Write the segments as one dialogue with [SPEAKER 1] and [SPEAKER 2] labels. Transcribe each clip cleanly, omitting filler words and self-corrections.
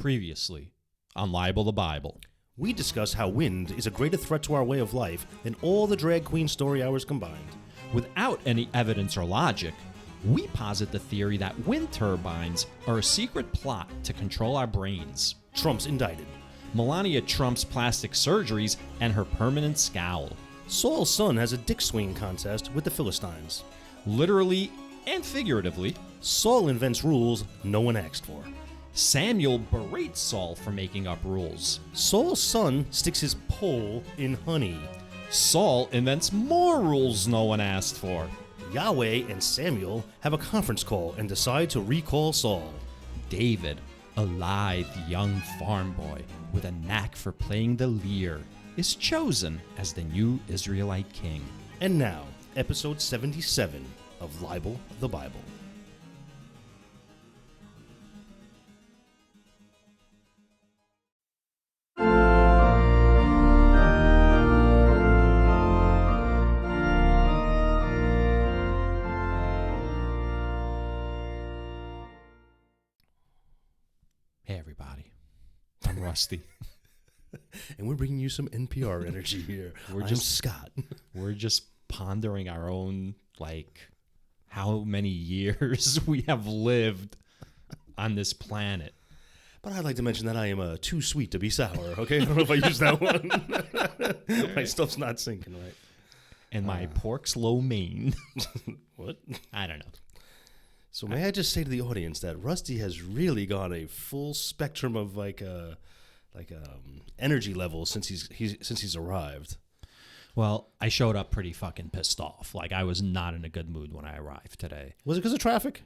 [SPEAKER 1] Previously on Libel the Bible.
[SPEAKER 2] We discuss how wind is a greater threat to our way of life than all the drag queen story hours combined.
[SPEAKER 1] Without any evidence or logic, we posit the theory that wind turbines are a secret plot to control our brains.
[SPEAKER 2] Trump's indicted.
[SPEAKER 1] Melania Trump's plastic surgeries and her permanent scowl.
[SPEAKER 2] Saul's son has a dick swinging contest with the Philistines.
[SPEAKER 1] Literally and figuratively,
[SPEAKER 2] Saul invents rules no one asked for.
[SPEAKER 1] Samuel berates Saul for making up rules.
[SPEAKER 2] Saul's son sticks his pole in honey.
[SPEAKER 1] Saul invents more rules no one asked for.
[SPEAKER 2] Yahweh and Samuel have a conference call and decide to recall Saul.
[SPEAKER 1] David, a lithe young farm boy with a knack for playing the lyre, is chosen as the new Israelite king.
[SPEAKER 2] And now, episode 77 of Libel the Bible.
[SPEAKER 1] Hey everybody, I'm Rusty.
[SPEAKER 2] And we're bringing you some NPR energy here. I'm Scott.
[SPEAKER 1] We're just pondering our own, how many years we have lived on this planet.
[SPEAKER 2] But I'd like to mention that I am too sweet to be sour, okay? I don't know if I used that one. My stuff's not sinking right.
[SPEAKER 1] And my pork's lo mein.
[SPEAKER 2] What?
[SPEAKER 1] I don't know.
[SPEAKER 2] So may I just say to the audience that Rusty has really gone a full spectrum of energy levels since he's arrived.
[SPEAKER 1] Well, I showed up pretty fucking pissed off. I was not in a good mood when I arrived today.
[SPEAKER 2] Was it because of traffic?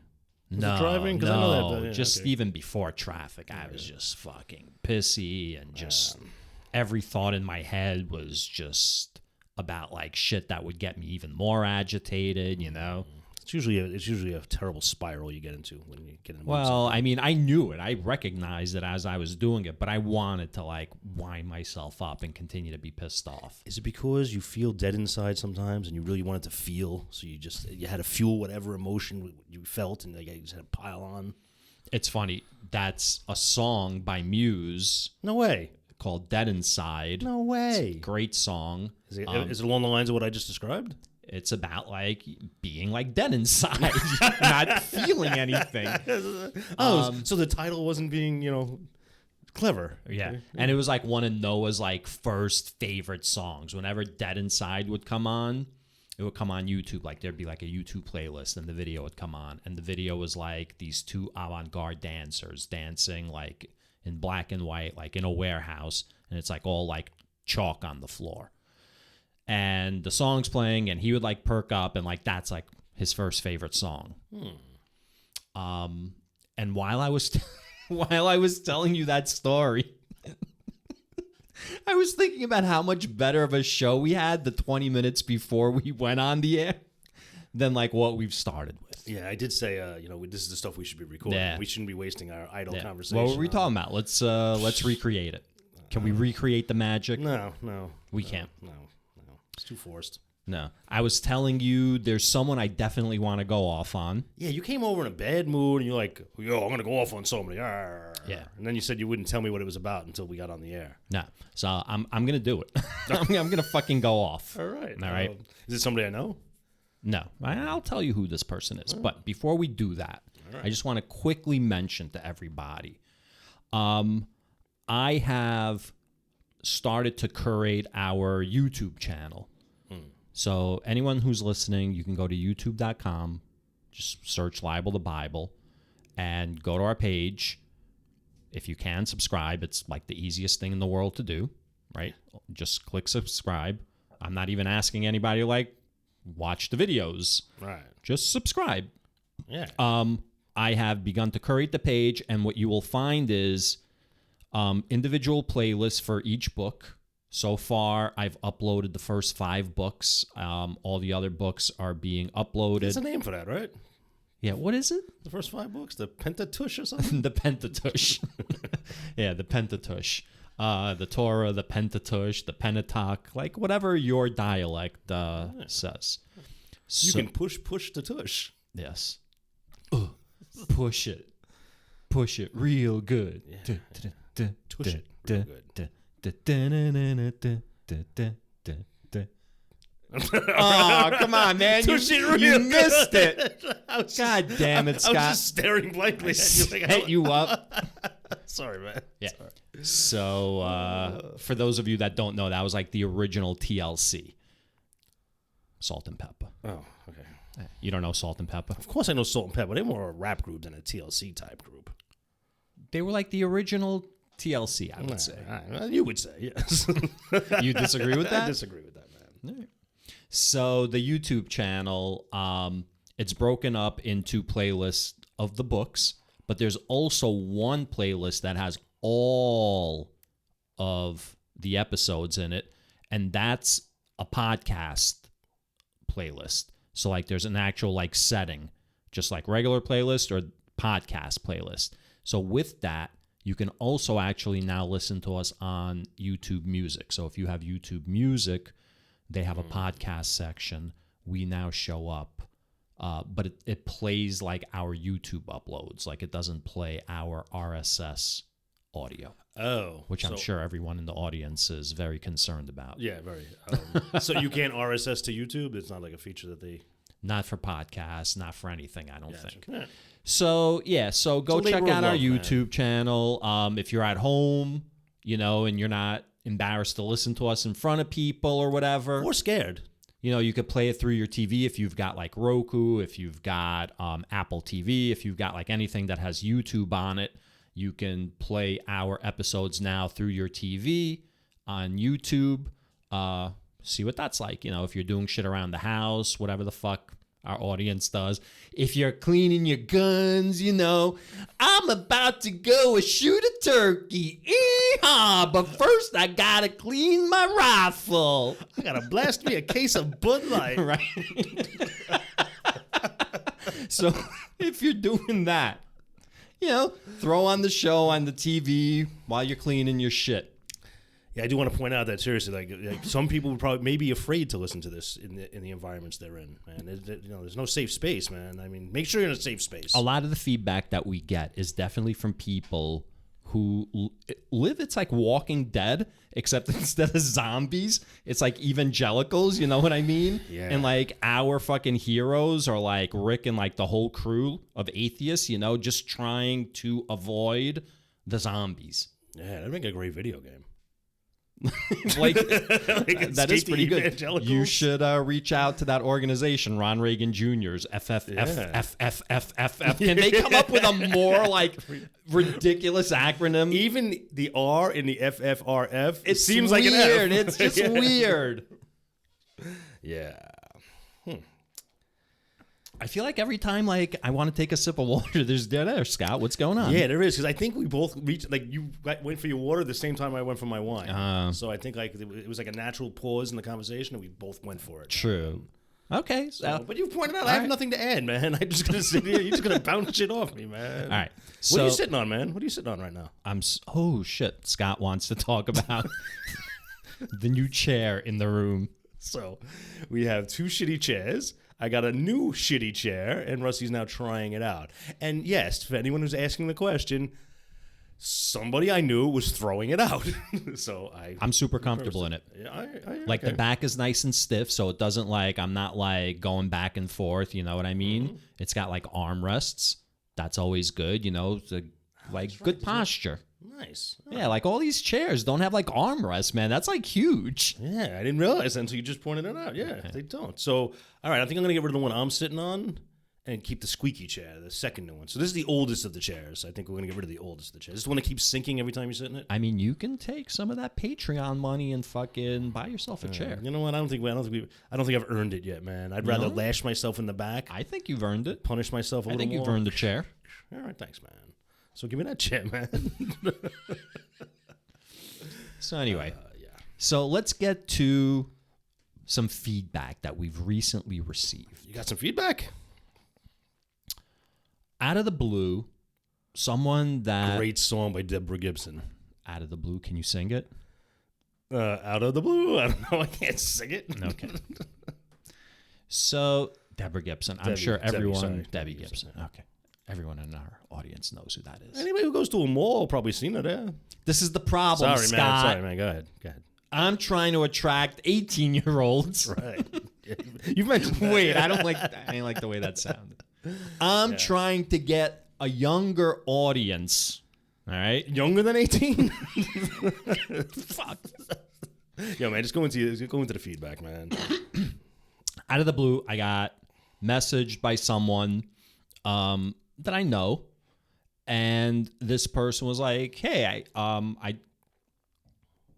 [SPEAKER 2] Was
[SPEAKER 1] no,
[SPEAKER 2] it driving? 'Cause
[SPEAKER 1] no.
[SPEAKER 2] I know that,
[SPEAKER 1] just
[SPEAKER 2] okay.
[SPEAKER 1] even before traffic, I was just fucking pissy and just every thought in my head was just about shit that would get me even more agitated, you know?
[SPEAKER 2] It's usually a terrible spiral you get into when you get into.
[SPEAKER 1] Well, I mean, I knew it. I recognized it as I was doing it, but I wanted to wind myself up and continue to be pissed off.
[SPEAKER 2] Is it because you feel dead inside sometimes and you really wanted to feel, so you had to fuel whatever emotion you felt and you just had to pile on?
[SPEAKER 1] It's funny. That's a song by Muse.
[SPEAKER 2] No way.
[SPEAKER 1] Called Dead Inside.
[SPEAKER 2] No way.
[SPEAKER 1] It's a great song.
[SPEAKER 2] Is it along the lines of what I just described?
[SPEAKER 1] It's about being dead inside, not feeling anything.
[SPEAKER 2] So the title wasn't being, clever.
[SPEAKER 1] Yeah. And it was one of Noah's first favorite songs. Whenever Dead Inside would come on, it would come on YouTube. There'd be a YouTube playlist and the video would come on. And the video was these two avant-garde dancers dancing in black and white, in a warehouse. And it's all chalk on the floor. And the song's playing, and he would perk up, and that's his first favorite song. And while I was telling you that story, I was thinking about how much better of a show we had the 20 minutes before we went on the air than what we've started with.
[SPEAKER 2] Yeah, I did say, this is the stuff we should be recording.
[SPEAKER 1] Yeah.
[SPEAKER 2] We shouldn't be wasting our idle conversation.
[SPEAKER 1] What were we talking about? Let's recreate it. Can we recreate the magic?
[SPEAKER 2] No.
[SPEAKER 1] We can't.
[SPEAKER 2] No. It's too forced.
[SPEAKER 1] No. I was telling you there's someone I definitely want to go off on.
[SPEAKER 2] Yeah, you came over in a bad mood, and you're like, yo, I'm going to go off on somebody. Arr.
[SPEAKER 1] Yeah.
[SPEAKER 2] And then you said you wouldn't tell me what it was about until we got on the air.
[SPEAKER 1] No. So I'm going to do it. I'm going to fucking go off.
[SPEAKER 2] All right.
[SPEAKER 1] All right.
[SPEAKER 2] Is it somebody I know?
[SPEAKER 1] No. I'll tell you who this person is. But before we do that, I just want to quickly mention to everybody, I have started to curate our YouTube channel. So anyone who's listening, you can go to youtube.com, just search Libel the Bible, and go to our page. If you can, subscribe. It's the easiest thing in the world to do, right? Just click subscribe. I'm not even asking anybody to watch the videos.
[SPEAKER 2] Right.
[SPEAKER 1] Just subscribe.
[SPEAKER 2] Yeah.
[SPEAKER 1] I have begun to curate the page, and what you will find is individual playlists for each book. So far, I've uploaded the first 5 books. All the other books are being uploaded.
[SPEAKER 2] There's a name for that, right?
[SPEAKER 1] Yeah, what is it?
[SPEAKER 2] The first 5 books? The Pentateuch or something?
[SPEAKER 1] The Pentateuch. Yeah, the Pentateuch. The Torah, the Pentateuch, the Pentateuch, whatever your dialect says.
[SPEAKER 2] You can push the tush.
[SPEAKER 1] Yes. Push it. push it real good.
[SPEAKER 2] Tush it real good.
[SPEAKER 1] Oh, come on, man. You missed it. God damn it, Scott.
[SPEAKER 2] I was just staring blankly at you.
[SPEAKER 1] Set you up.
[SPEAKER 2] Sorry, man.
[SPEAKER 1] Yeah.
[SPEAKER 2] Sorry.
[SPEAKER 1] So, for those of you that don't know, that was like the original TLC. Salt and Pepper.
[SPEAKER 2] Oh, okay.
[SPEAKER 1] You don't know Salt and Pepper?
[SPEAKER 2] Of course I know Salt and Pepper. They're more a rap group than a TLC type group.
[SPEAKER 1] They were like the original TLC, I would say.
[SPEAKER 2] Well, you would say, yes.
[SPEAKER 1] You disagree with that?
[SPEAKER 2] I disagree with that, man.
[SPEAKER 1] All right. So the YouTube channel, it's broken up into playlists of the books, but there's also one playlist that has all of the episodes in it, and that's a podcast playlist. So like there's an actual like setting, just like regular playlist or podcast playlist. So with that, you can also actually now listen to us on YouTube Music. So if you have YouTube Music, they have a podcast section. We now show up, but it plays like our YouTube uploads. Like it doesn't play our RSS audio.
[SPEAKER 2] Oh.
[SPEAKER 1] Which I'm sure everyone in the audience is very concerned about.
[SPEAKER 2] Yeah, very. So you can't RSS to YouTube? It's not like a feature that they...
[SPEAKER 1] Not for podcasts, not for anything, I don't think.
[SPEAKER 2] Yeah.
[SPEAKER 1] So, yeah, so go check out our YouTube channel. If you're at home, and you're not embarrassed to listen to us in front of people or whatever.
[SPEAKER 2] Or scared.
[SPEAKER 1] You could play it through your TV if you've got like Roku, if you've got Apple TV, if you've got like anything that has YouTube on it. You can play our episodes now through your TV on YouTube. See what that's like. If you're doing shit around the house, whatever the fuck our audience does. If you're cleaning your guns, I'm about to go and shoot a turkey. Eehaw! But first I gotta clean my rifle.
[SPEAKER 2] I gotta blast me a case of Bud Light.
[SPEAKER 1] Right. So if you're doing that, throw on the show on the TV while you're cleaning your shit.
[SPEAKER 2] Yeah, I do want to point out that seriously, like some people would probably may be afraid to listen to this in the environments they're in, man. There's no safe space, man. I mean, make sure you're in a safe space.
[SPEAKER 1] A lot of the feedback that we get is definitely from people who live. It's like Walking Dead, except instead of zombies, it's like evangelicals. You know what I mean?
[SPEAKER 2] Yeah.
[SPEAKER 1] And like our fucking heroes are like Rick and like the whole crew of atheists. Just trying to avoid the zombies.
[SPEAKER 2] Yeah, that'd make a great video game.
[SPEAKER 1] Like that is pretty good. You should reach out to that organization, Ron Reagan Jr.'s FFFFFFF. Can they come up with a more like ridiculous acronym?
[SPEAKER 2] Even the R in the FFRF,
[SPEAKER 1] it seems
[SPEAKER 2] like
[SPEAKER 1] weird.
[SPEAKER 2] an F.
[SPEAKER 1] It's just weird.
[SPEAKER 2] Yeah.
[SPEAKER 1] I feel like every time like I want to take a sip of water, there's dead air. Scott, what's going on?
[SPEAKER 2] Yeah, there is, because I think we both reached, like you went for your water the same time I went for my wine. So I think like it was like a natural pause in the conversation and we both went for it.
[SPEAKER 1] True. Okay.
[SPEAKER 2] But you pointed out I have nothing to add, man. I'm just going to sit here. You're just going to bounce shit off me, man.
[SPEAKER 1] All right.
[SPEAKER 2] So, what are you sitting on, man? What are you sitting on right now?
[SPEAKER 1] Oh, shit. Scott wants to talk about the new chair in the room.
[SPEAKER 2] So we have two shitty chairs. I got a new shitty chair, and Rusty's now trying it out. And yes, for anyone who's asking the question, somebody I knew was throwing it out. So I'm
[SPEAKER 1] super comfortable in it.
[SPEAKER 2] Yeah,
[SPEAKER 1] like the back is nice and stiff, so it doesn't like I'm not like going back and forth. You know what I mean? Mm-hmm. It's got like armrests. That's always good. It's like good posture.
[SPEAKER 2] Nice.
[SPEAKER 1] Yeah, like all these chairs don't have like armrests, man. That's like huge.
[SPEAKER 2] Yeah, I didn't realize that until you just pointed it out. Yeah, they don't. So, all right, I think I'm going to get rid of the one I'm sitting on and keep the squeaky chair, the second new one. So this is the oldest of the chairs. I think we're going to get rid of the oldest of the chairs. This is the one that keeps sinking every time you sit in it.
[SPEAKER 1] I mean, you can take some of that Patreon money and fucking buy yourself a chair.
[SPEAKER 2] You know what? I don't think I've earned it yet, man. I'd rather lash myself in the back.
[SPEAKER 1] I think you've earned it.
[SPEAKER 2] Punish myself a little more.
[SPEAKER 1] I think you've earned the chair.
[SPEAKER 2] All right, thanks, man. So give me that chair, man.
[SPEAKER 1] So anyway, So let's get to some feedback that we've recently received.
[SPEAKER 2] You got some feedback?
[SPEAKER 1] Out of the blue, someone that...
[SPEAKER 2] Great song by Deborah Gibson.
[SPEAKER 1] Out of the blue, can you sing it?
[SPEAKER 2] Out of the blue? I don't know, I can't sing it.
[SPEAKER 1] Okay. So, Deborah Gibson. I'm sure everyone... Debbie Gibson. Okay. Everyone in our audience knows who that is.
[SPEAKER 2] Anybody who goes to a mall probably seen her there.
[SPEAKER 1] This is the problem,
[SPEAKER 2] Sorry,
[SPEAKER 1] Scott.
[SPEAKER 2] man. Sorry, man. Go ahead.
[SPEAKER 1] I'm trying to attract 18-year-olds.
[SPEAKER 2] Right. You've mentioned that.
[SPEAKER 1] Wait, I didn't like the way that sounded. I'm trying to get a younger audience. All right?
[SPEAKER 2] Younger than 18?
[SPEAKER 1] Fuck.
[SPEAKER 2] Yo, man, just go into the feedback, man.
[SPEAKER 1] Out of the blue, I got messaged by someone that I know, and this person was like, "Hey, I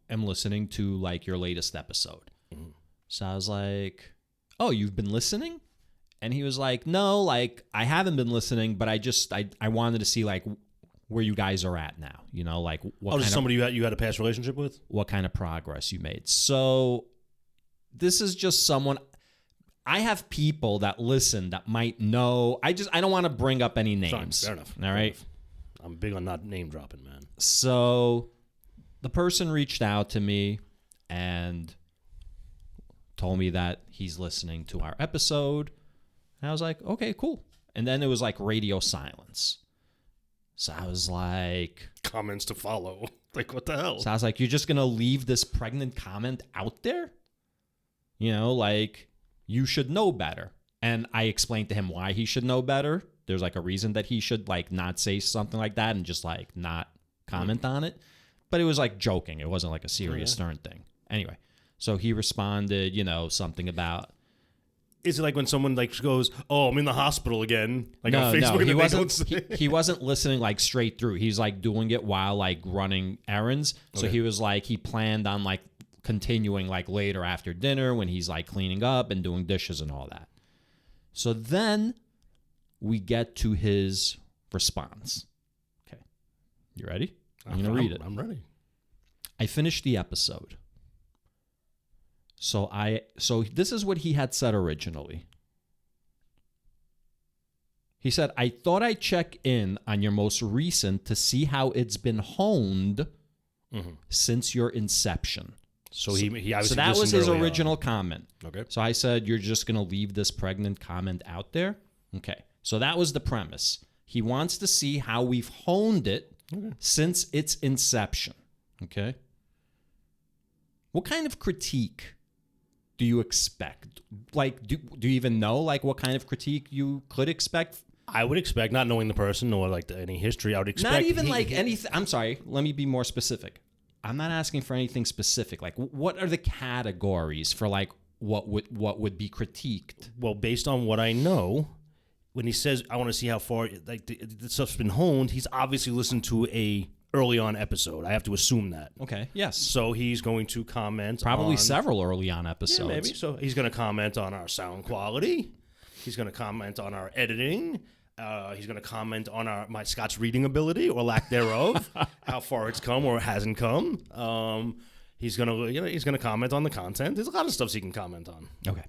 [SPEAKER 1] am listening to like your latest episode." Mm-hmm. So I was like, "Oh, you've been listening?" And he was like, "No, like I haven't been listening, but I wanted to see like where you guys are at now. You know, like what kind of
[SPEAKER 2] somebody you had a past relationship with?
[SPEAKER 1] What kind of progress you made." So this is just someone. I have people that listen that might know. I don't want to bring up any names.
[SPEAKER 2] Fair enough.
[SPEAKER 1] All right.
[SPEAKER 2] I'm big on not name dropping, man.
[SPEAKER 1] So the person reached out to me and told me that he's listening to our episode. And I was like, okay, cool. And then it was like radio silence. So I was like...
[SPEAKER 2] Comments to follow. Like, what the hell?
[SPEAKER 1] So I was like, you're just going to leave this pregnant comment out there? You know, like... You should know better. And I explained to him why he should know better. There's like a reason that he should like not say something like that and just like not comment on it. But it was like joking. It wasn't like a serious stern thing. Anyway, so he responded, you know, something about...
[SPEAKER 2] Is it like when someone like goes, "Oh, I'm in the hospital again"? Like
[SPEAKER 1] no,
[SPEAKER 2] on Facebook,
[SPEAKER 1] no, he wasn't listening like straight through. He's like doing it while like running errands. So he was like, he planned on like continuing like later after dinner when he's like cleaning up and doing dishes and all that. So then we get to his response. Okay. You ready? I'm going to read it.
[SPEAKER 2] I'm ready.
[SPEAKER 1] I finished the episode. So this is what he had said originally. He said, "I thought I'd check in on your most recent to see how it's been honed since your inception."
[SPEAKER 2] So he obviously
[SPEAKER 1] so that was his
[SPEAKER 2] early
[SPEAKER 1] original
[SPEAKER 2] on.
[SPEAKER 1] comment.
[SPEAKER 2] Okay.
[SPEAKER 1] So I said, you're just going to leave this pregnant comment out there? Okay. So that was the premise. He wants to see how we've honed it since its inception. Okay. What kind of critique do you expect? Like, do you even know like what kind of critique you could expect?
[SPEAKER 2] I would expect, not knowing the person or like any history, I would expect...
[SPEAKER 1] Not even like anything. I'm sorry. Let me be more specific. I'm not asking for anything specific. Like, what are the categories for like what would be critiqued?
[SPEAKER 2] Well, based on what I know, when he says, "I want to see how far like the stuff's been honed," he's obviously listened to a early on episode. I have to assume that.
[SPEAKER 1] Okay. Yes.
[SPEAKER 2] So he's going to comment
[SPEAKER 1] probably
[SPEAKER 2] on,
[SPEAKER 1] several early on episodes.
[SPEAKER 2] Yeah, maybe. So he's going to comment on our sound quality. He's going to comment on our editing. He's going to comment on my Scott's reading ability or lack thereof, how far it's come or hasn't come. He's going to comment on the content. There's a lot of stuff he can comment on.
[SPEAKER 1] Okay.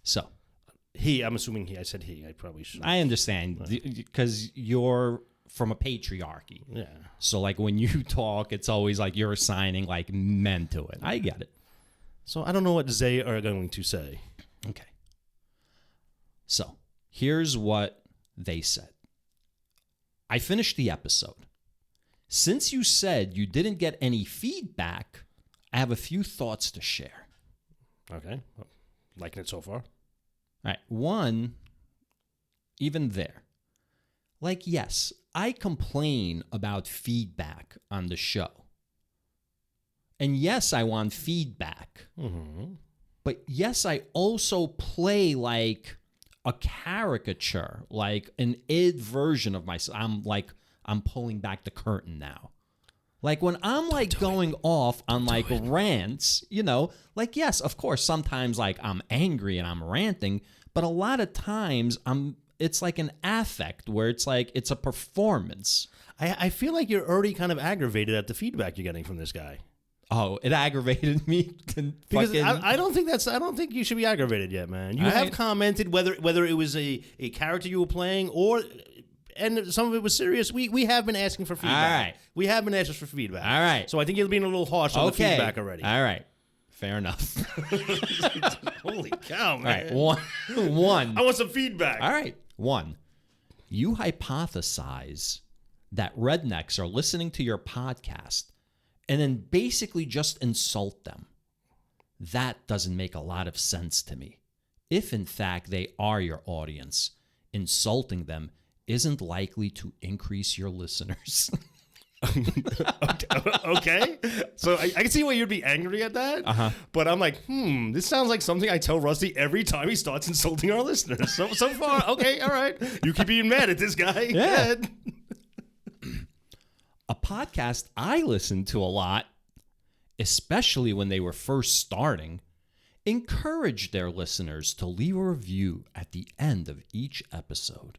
[SPEAKER 1] So
[SPEAKER 2] I'm assuming he. I said he. I probably should.
[SPEAKER 1] I understand because you're from a patriarchy.
[SPEAKER 2] Yeah.
[SPEAKER 1] So like when you talk, it's always like you're assigning like men to it. I get it.
[SPEAKER 2] So I don't know what they are going to say.
[SPEAKER 1] Okay. So here's what they said. I finished the episode. Since you said you didn't get any feedback, I have a few thoughts to share.
[SPEAKER 2] Okay. Well, liking it so far.
[SPEAKER 1] All right. One, even there. Like, yes, I complain about feedback on the show. And yes, I want feedback. Mm-hmm. But yes, I also play like a caricature, like an id version of myself. I'm pulling back the curtain now. Like when I'm like going off on like rants, you know, like, yes, of course, sometimes like I'm angry and I'm ranting, but a lot of times it's like an affect where it's like, it's a performance.
[SPEAKER 2] I feel like you're already kind of aggravated at the feedback you're getting from this guy.
[SPEAKER 1] Oh, it aggravated me.
[SPEAKER 2] Because I don't think you should be aggravated yet, man. You have commented whether it was a character you were playing and some of it was serious. We have been asking for feedback.
[SPEAKER 1] All right.
[SPEAKER 2] We have been asking for feedback.
[SPEAKER 1] All right.
[SPEAKER 2] So I think you're being a little harsh on the feedback already.
[SPEAKER 1] All right. Fair enough.
[SPEAKER 2] Holy cow, man.
[SPEAKER 1] All right. One.
[SPEAKER 2] I want some feedback.
[SPEAKER 1] All right. One. You hypothesize that rednecks are listening to your podcast and then basically just insult them. That doesn't make a lot of sense to me. If in fact they are your audience, insulting them isn't likely to increase your listeners.
[SPEAKER 2] Okay. So I can see why you'd be angry at that. But I'm like, this sounds like something I tell Rusty every time he starts insulting our listeners. So far, okay, all right. You keep being mad at this guy.
[SPEAKER 1] Yeah. A podcast I listened to a lot, especially when they were first starting, encouraged their listeners to leave a review at the end of each episode.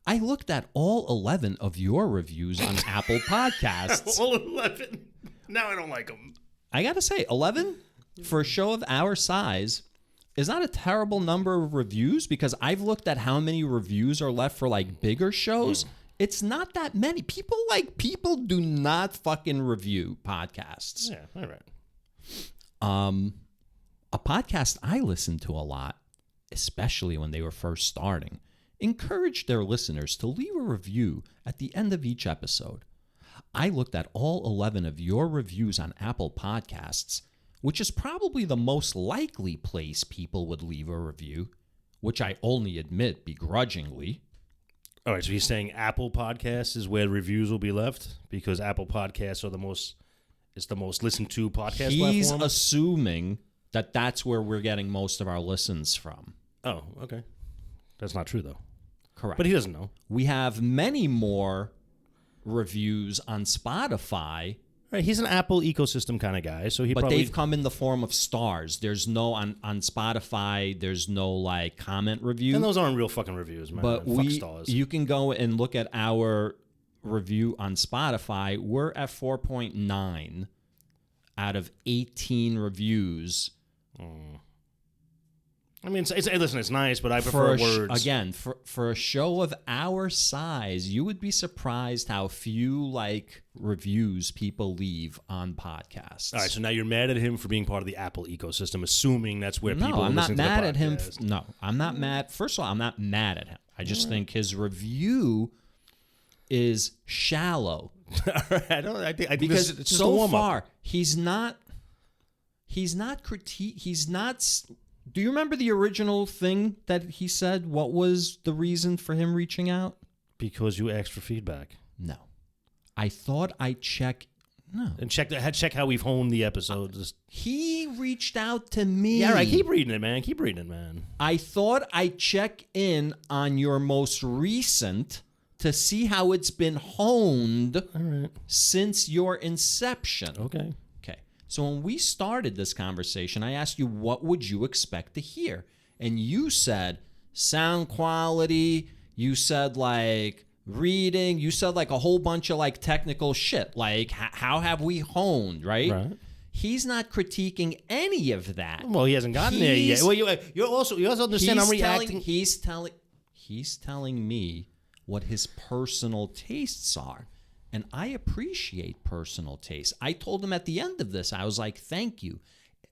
[SPEAKER 1] I looked at all 11 of your reviews on Apple Podcasts.
[SPEAKER 2] All 11? Now I don't like them.
[SPEAKER 1] I gotta say, 11 for a show of our size is not a terrible number of reviews, because I've looked at how many reviews are left for like bigger shows. It's not that many. People do not fucking review podcasts.
[SPEAKER 2] Yeah, all right.
[SPEAKER 1] A podcast I listened to a lot, especially when they were first starting, encouraged their listeners to leave a review at the end of each episode. I looked at all 11 of your reviews on Apple Podcasts, which is probably the most likely place people would leave a review, which I only admit begrudgingly.
[SPEAKER 2] All right, so he's saying Apple Podcasts is where reviews will be left because Apple Podcasts are the most listened to podcast
[SPEAKER 1] He's
[SPEAKER 2] platform?
[SPEAKER 1] assuming that that's where we're getting most of our listens from.
[SPEAKER 2] Oh, okay. That's not true, though.
[SPEAKER 1] Correct.
[SPEAKER 2] But he doesn't know.
[SPEAKER 1] We have many more reviews on Spotify.
[SPEAKER 2] Right, he's an Apple ecosystem kind of guy, so
[SPEAKER 1] But they've come in the form of stars. There's no, on Spotify, there's no like comment review.
[SPEAKER 2] And those aren't real fucking reviews, man.
[SPEAKER 1] But
[SPEAKER 2] Fuck stars.
[SPEAKER 1] You can go and look at our review on Spotify. We're at 4.9 out of 18 reviews.
[SPEAKER 2] I mean, listen, it's nice, but I prefer words.
[SPEAKER 1] Again, for a show of our size, you would be surprised how few like reviews people leave on podcasts.
[SPEAKER 2] All right, so now you're mad at him for being part of the Apple ecosystem, assuming that's where people
[SPEAKER 1] I'm not
[SPEAKER 2] listen to the
[SPEAKER 1] mad at him.
[SPEAKER 2] podcast.
[SPEAKER 1] No, I'm not mad. First of all, I'm not mad at him. I just think his review is shallow.
[SPEAKER 2] All right, I think
[SPEAKER 1] Because
[SPEAKER 2] it's just a
[SPEAKER 1] so
[SPEAKER 2] warm-up.
[SPEAKER 1] far he's not Do you remember the original thing that he said? What was the reason for him reaching out?
[SPEAKER 2] Because you asked for feedback.
[SPEAKER 1] No. I thought I'd check. No.
[SPEAKER 2] And check how we've honed the episodes.
[SPEAKER 1] He reached out to me.
[SPEAKER 2] Yeah, right. Keep reading it, man. Keep reading it, man.
[SPEAKER 1] I thought I'd check in on your most recent to see how it's been honed since your inception.
[SPEAKER 2] Okay.
[SPEAKER 1] So when we started this conversation, I asked you, what would you expect to hear? And you said sound quality. You said like reading. You said like a whole bunch of like technical shit. Like how have we honed, right? He's not critiquing any of that.
[SPEAKER 2] Well, he hasn't gotten there yet. Well, you also understand I'm reacting.
[SPEAKER 1] He's telling me what his personal tastes are. And I appreciate personal taste. I told him at the end of this, I was like, thank you.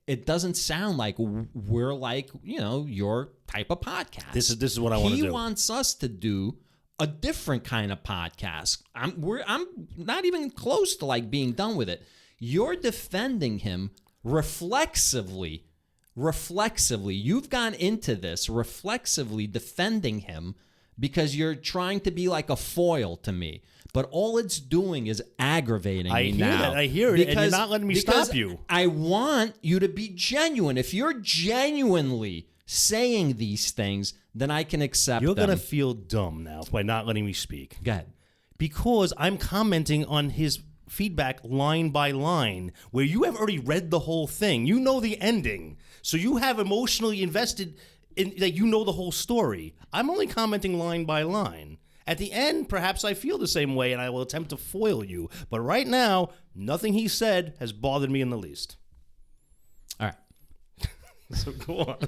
[SPEAKER 1] It doesn't sound like we're like, your type of podcast.
[SPEAKER 2] This is what I want to do.
[SPEAKER 1] He wants us to do a different kind of podcast. I'm not even close to like being done with it. You're defending him reflexively. You've gone into this reflexively defending him because you're trying to be like a foil to me. But all it's doing is aggravating me now.
[SPEAKER 2] I hear it, and you're not letting me stop you.
[SPEAKER 1] I want you to be genuine. If you're genuinely saying these things, then I can accept them.
[SPEAKER 2] You're going to feel dumb now by not letting me speak.
[SPEAKER 1] Go ahead.
[SPEAKER 2] Because I'm commenting on his feedback line by line, where you have already read the whole thing. You know the ending. So you have emotionally invested in that. You know the whole story. I'm only commenting line by line. At the end, perhaps I feel the same way and I will attempt to foil you. But right now, nothing he said has bothered me in the least.
[SPEAKER 1] All right.
[SPEAKER 2] So go on.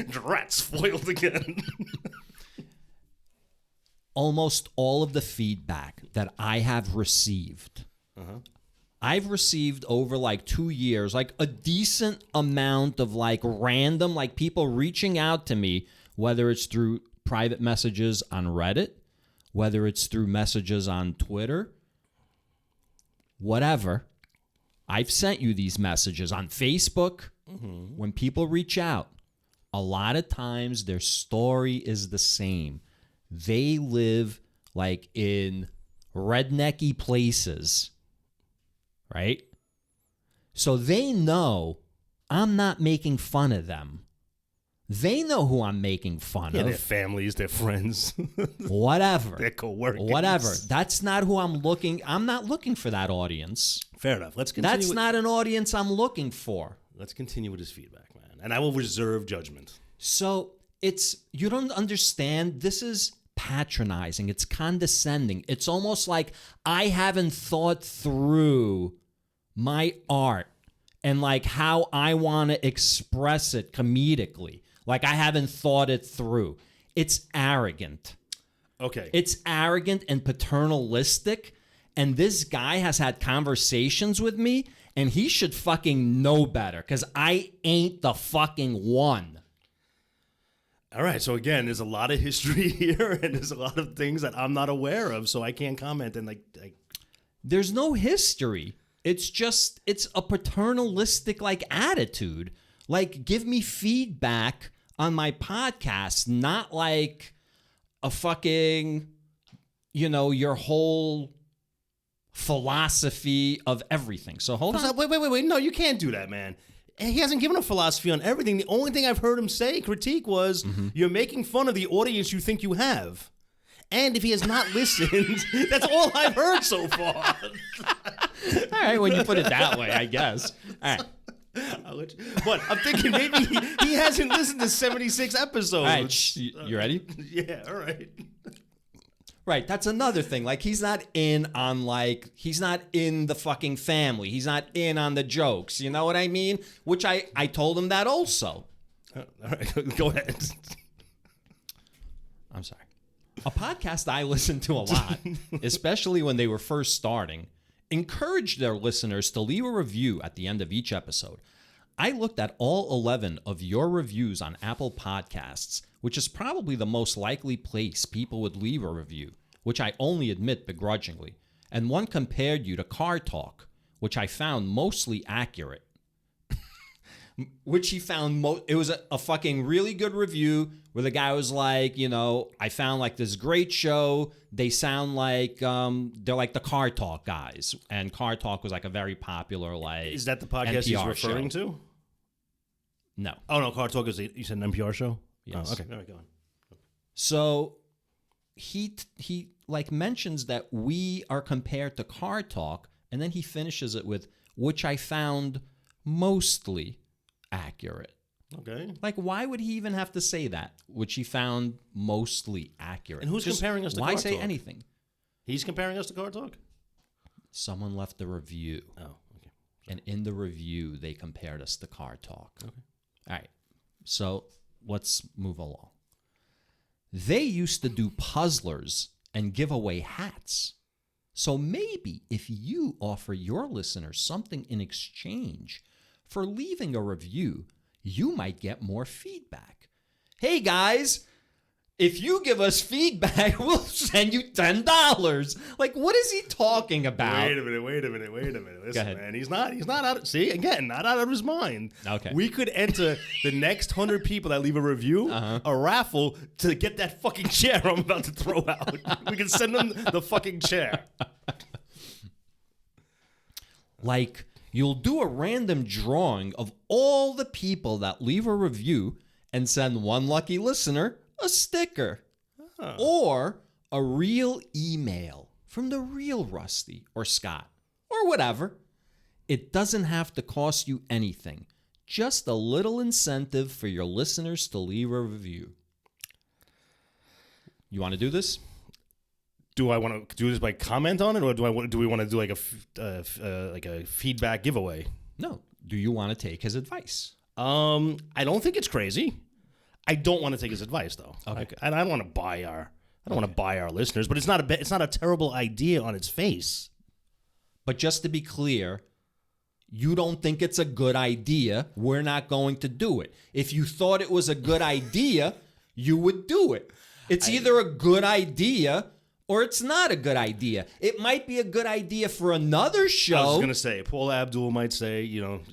[SPEAKER 2] Drat's foiled again.
[SPEAKER 1] Almost all of the feedback that I have received, I've received over like 2 years, like a decent amount of like random, like people reaching out to me, whether it's through private messages on Reddit, whether it's through messages on Twitter, whatever. I've sent you these messages on Facebook. When people reach out, a lot of times their story is the same. They live like in rednecky places, right? So they know I'm not making fun of them. They know who I'm making fun of.
[SPEAKER 2] Their families, their friends.
[SPEAKER 1] Whatever.
[SPEAKER 2] Their co-workers.
[SPEAKER 1] Whatever. That's not who I'm not looking for that audience.
[SPEAKER 2] Fair enough. Let's continue.
[SPEAKER 1] That's not an audience I'm looking for.
[SPEAKER 2] Let's continue with his feedback, man. And I will reserve judgment.
[SPEAKER 1] So you don't understand. This is patronizing. It's condescending. It's almost like I haven't thought through my art and like how I want to express it comedically. Like I haven't thought it through. It's arrogant.
[SPEAKER 2] Okay.
[SPEAKER 1] It's arrogant and paternalistic. And this guy has had conversations with me, and he should fucking know better because I ain't the fucking one.
[SPEAKER 2] All right. So again, there's a lot of history here, and there's a lot of things that I'm not aware of, so I can't comment. And
[SPEAKER 1] there's no history. It's a paternalistic like attitude. Like, give me feedback on my podcast, not like a fucking, your whole philosophy of everything. So hold on.
[SPEAKER 2] Wait. No, you can't do that, man. He hasn't given a philosophy on everything. The only thing I've heard him say, critique, was you're making fun of the audience you think you have. And if he has not listened, that's all I've heard so far.
[SPEAKER 1] All right, when you put it that way, I guess. All right.
[SPEAKER 2] But I'm thinking maybe he hasn't listened to 76 episodes.
[SPEAKER 1] All right, you ready?
[SPEAKER 2] Yeah, all right.
[SPEAKER 1] Right, that's another thing. Like, he's not in the fucking family. He's not in on the jokes. You know what I mean? Which I told him that also.
[SPEAKER 2] All right, go ahead.
[SPEAKER 1] I'm sorry. A podcast I listened to a lot, especially when they were first starting, encouraged their listeners to leave a review at the end of each episode. I looked at all 11 of your reviews on Apple Podcasts, which is probably the most likely place people would leave a review, which I only admit begrudgingly. And one compared you to Car Talk, which I found mostly accurate. Which he found, it was a fucking really good review where the guy was like, I found like this great show. They sound like, they're like the Car Talk guys. And Car Talk was like a very popular, like,
[SPEAKER 2] is that the podcast
[SPEAKER 1] NPR
[SPEAKER 2] he's referring to?
[SPEAKER 1] No.
[SPEAKER 2] Oh, no, Car Talk is, you said an NPR show?
[SPEAKER 1] Yes.
[SPEAKER 2] Oh, okay, all right, go on.
[SPEAKER 1] So he like mentions that we are compared to Car Talk, and then he finishes it with, which I found mostly accurate.
[SPEAKER 2] Okay.
[SPEAKER 1] Like, why would he even have to say that? Which he found mostly accurate.
[SPEAKER 2] And who's comparing us to Car Talk?
[SPEAKER 1] Why say anything?
[SPEAKER 2] He's comparing us to Car Talk?
[SPEAKER 1] Someone left a review.
[SPEAKER 2] Oh, okay.
[SPEAKER 1] And in the review, they compared us to Car Talk.
[SPEAKER 2] Okay.
[SPEAKER 1] All right. So let's move along. They used to do puzzlers and give away hats. So maybe if you offer your listeners something in exchange for leaving a review, you might get more feedback. Hey guys, if you give us feedback, we'll send you $10. Like, what is he talking about?
[SPEAKER 2] Wait a minute. Listen,
[SPEAKER 1] Go ahead.
[SPEAKER 2] man, he's not out. See, again, not out of his mind.
[SPEAKER 1] Okay.
[SPEAKER 2] We could enter the next 100 people that leave a review, a raffle to get that fucking chair I'm about to throw out. We can send them the fucking chair.
[SPEAKER 1] Like, you'll do a random drawing of all the people that leave a review and send one lucky listener a sticker or a real email from the real Rusty or Scott or whatever. It doesn't have to cost you anything. Just a little incentive for your listeners to leave a review. You want to do this?
[SPEAKER 2] Do I want to do this by comment on it, or do we want to do like a feedback giveaway?
[SPEAKER 1] No. Do you want to take his advice?
[SPEAKER 2] I don't think it's crazy. I don't want to take his advice though.
[SPEAKER 1] Okay.
[SPEAKER 2] I don't want to buy our listeners, but it's not a terrible idea on its face.
[SPEAKER 1] But just to be clear, you don't think it's a good idea. We're not going to do it. If you thought it was a good idea, you would do it. It's either a good idea or it's not a good idea. It might be a good idea for another show.
[SPEAKER 2] I was going to say, Paul Abdul might say,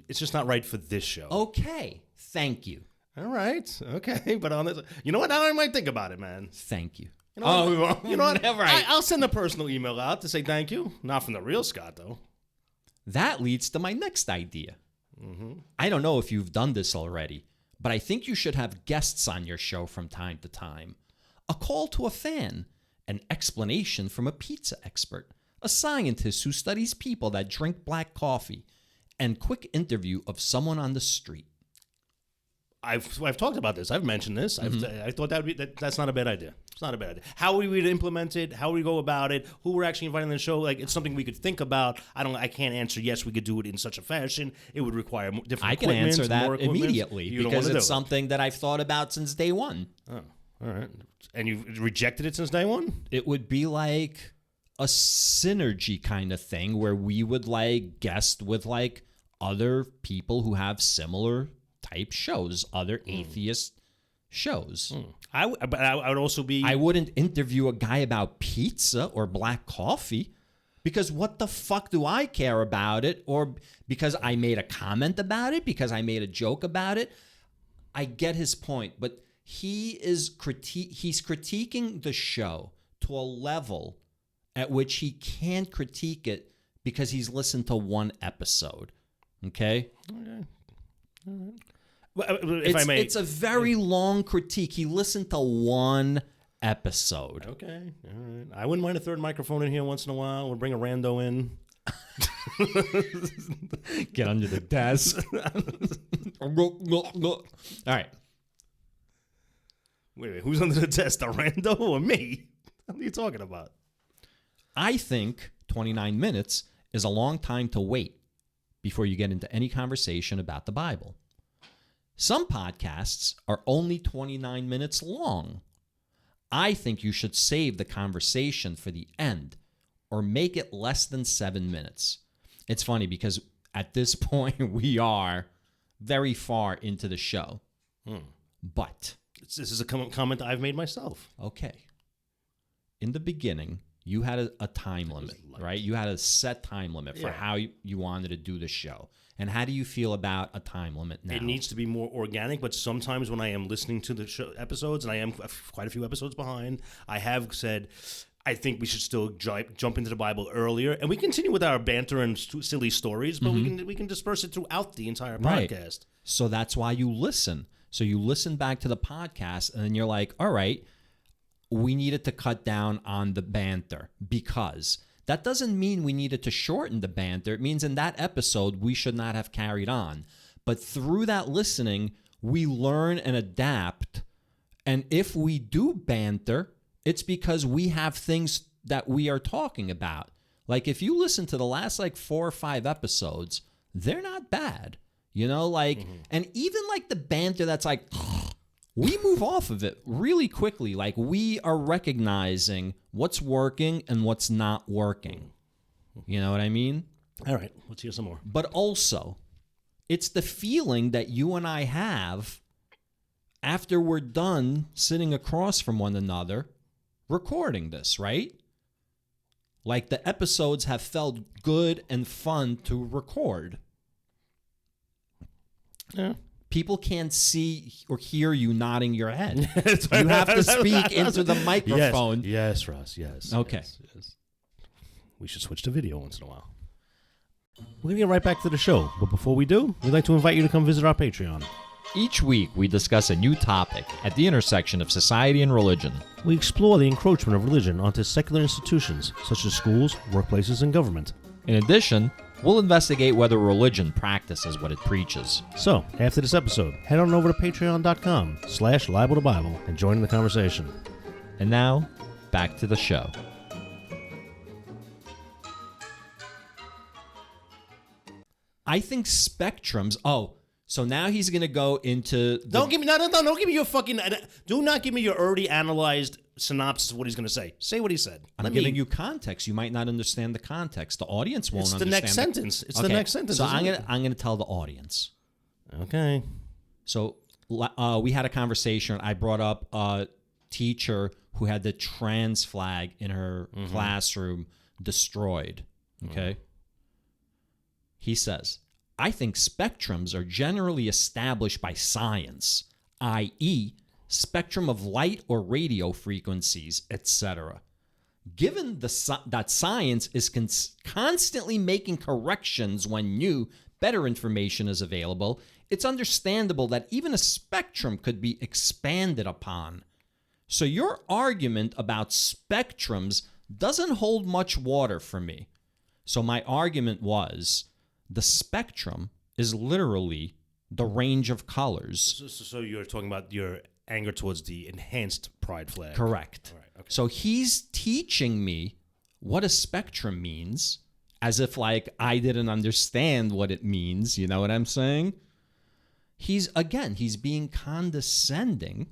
[SPEAKER 2] it's just not right for this show.
[SPEAKER 1] Okay. Thank you.
[SPEAKER 2] All right. Okay. But on this, you know what? Now I might think about it, man.
[SPEAKER 1] Thank you.
[SPEAKER 2] You know what?
[SPEAKER 1] Right.
[SPEAKER 2] I'll send a personal email out to say thank you. Not from the real Scott, though.
[SPEAKER 1] That leads to my next idea. I don't know if you've done this already, but I think you should have guests on your show from time to time. A call to a fan, an explanation from a pizza expert, a scientist who studies people that drink black coffee, and quick interview of someone on the street.
[SPEAKER 2] I've talked about this. I've mentioned this. I thought that's not a bad idea. It's not a bad idea. How we would implement it, how we go about it, who we're actually inviting to the show, like it's something we could think about. I can't answer yes, we could do it in such a fashion. It would require different
[SPEAKER 1] I can
[SPEAKER 2] equipment,
[SPEAKER 1] answer that
[SPEAKER 2] more equipment.
[SPEAKER 1] immediately because it's something that I've thought about since day one.
[SPEAKER 2] Oh, all right. And you've rejected it since day one?
[SPEAKER 1] It would be like a synergy kind of thing where we would like guest with like other people who have similar type shows, other atheist shows.
[SPEAKER 2] But I would also be...
[SPEAKER 1] I wouldn't interview a guy about pizza or black coffee because what the fuck do I care about it? Or because I made a comment about it? Because I made a joke about it? I get his point, but he's critiquing the show to a level at which he can't critique it because he's listened to one episode. Okay?
[SPEAKER 2] All right. If I may,
[SPEAKER 1] it's a very long critique. He listened to one episode.
[SPEAKER 2] Okay, all right. I wouldn't mind a third microphone in here once in a while. We'll bring a rando in.
[SPEAKER 1] Get under the desk. All right.
[SPEAKER 2] Wait, who's under the desk? A rando or me? What are you talking about?
[SPEAKER 1] I think 29 minutes is a long time to wait before you get into any conversation about the Bible. Some podcasts are only 29 minutes long. I think you should save the conversation for the end or make it less than 7 minutes. It's funny because at this point we are very far into the show. But
[SPEAKER 2] this is a comment I've made myself.
[SPEAKER 1] Okay. In the beginning, you had a time limit, right? You had a set time limit for how you wanted to do the show. And how do you feel about a time limit now?
[SPEAKER 2] It needs to be more organic, but sometimes when I am listening to the show episodes, and I am quite a few episodes behind, I have said, I think we should still jump into the Bible earlier. And we continue with our banter and silly stories, but we can disperse it throughout the entire podcast.
[SPEAKER 1] So that's why you listen. So you listen back to the podcast, and then you're like, all right, we needed to cut down on the banter because... That doesn't mean we needed to shorten the banter. It means in that episode, we should not have carried on. But through that listening, we learn and adapt. And if we do banter, it's because we have things that we are talking about. Like if you listen to the last 4 or 5 episodes, they're not bad. And even the banter that's we move off of it really quickly. We are recognizing what's working and what's not working. You know what I mean?
[SPEAKER 2] All right, let's hear some more.
[SPEAKER 1] But also, it's the feeling that you and I have after we're done sitting across from one another recording this, right? The episodes have felt good and fun to record.
[SPEAKER 2] Yeah.
[SPEAKER 1] People can't see or hear you nodding your head. You have to speak into the microphone.
[SPEAKER 2] Yes, Ross, yes.
[SPEAKER 1] Okay.
[SPEAKER 2] Yes. We should switch to video once in a while. We're going to get right back to the show, but before we do, we'd like to invite you to come visit our Patreon.
[SPEAKER 1] Each week, we discuss a new topic at the intersection of society and religion.
[SPEAKER 2] We explore the encroachment of religion onto secular institutions, such as schools, workplaces, and government.
[SPEAKER 1] In addition, we'll investigate whether religion practices what it preaches.
[SPEAKER 2] So, after this episode, head on over to patreon.com/libeltobible and join in the conversation.
[SPEAKER 1] And now, back to the show. I think spectrums... so now he's going to go into...
[SPEAKER 2] Don't give me your fucking... Do not give me your already analyzed synopsis of what he's going to say. Say what he said.
[SPEAKER 1] I'm giving you context. You might not understand the context. The audience won't understand.
[SPEAKER 2] It's the next sentence. It's the next sentence.
[SPEAKER 1] So I'm going to tell the audience.
[SPEAKER 2] Okay.
[SPEAKER 1] So we had a conversation. I brought up teacher who had the trans flag in her classroom destroyed. Okay. He says, I think spectrums are generally established by science, i.e., spectrum of light or radio frequencies, etc. Given that science is constantly making corrections when new, better information is available, it's understandable that even a spectrum could be expanded upon. So your argument about spectrums doesn't hold much water for me. So my argument was, the spectrum is literally the range of colors.
[SPEAKER 2] So you're talking about your anger towards the enhanced pride flag.
[SPEAKER 1] Correct.
[SPEAKER 2] All right, okay.
[SPEAKER 1] So he's teaching me what a spectrum means, as if like I didn't understand what it means. You know what I'm saying? He's being condescending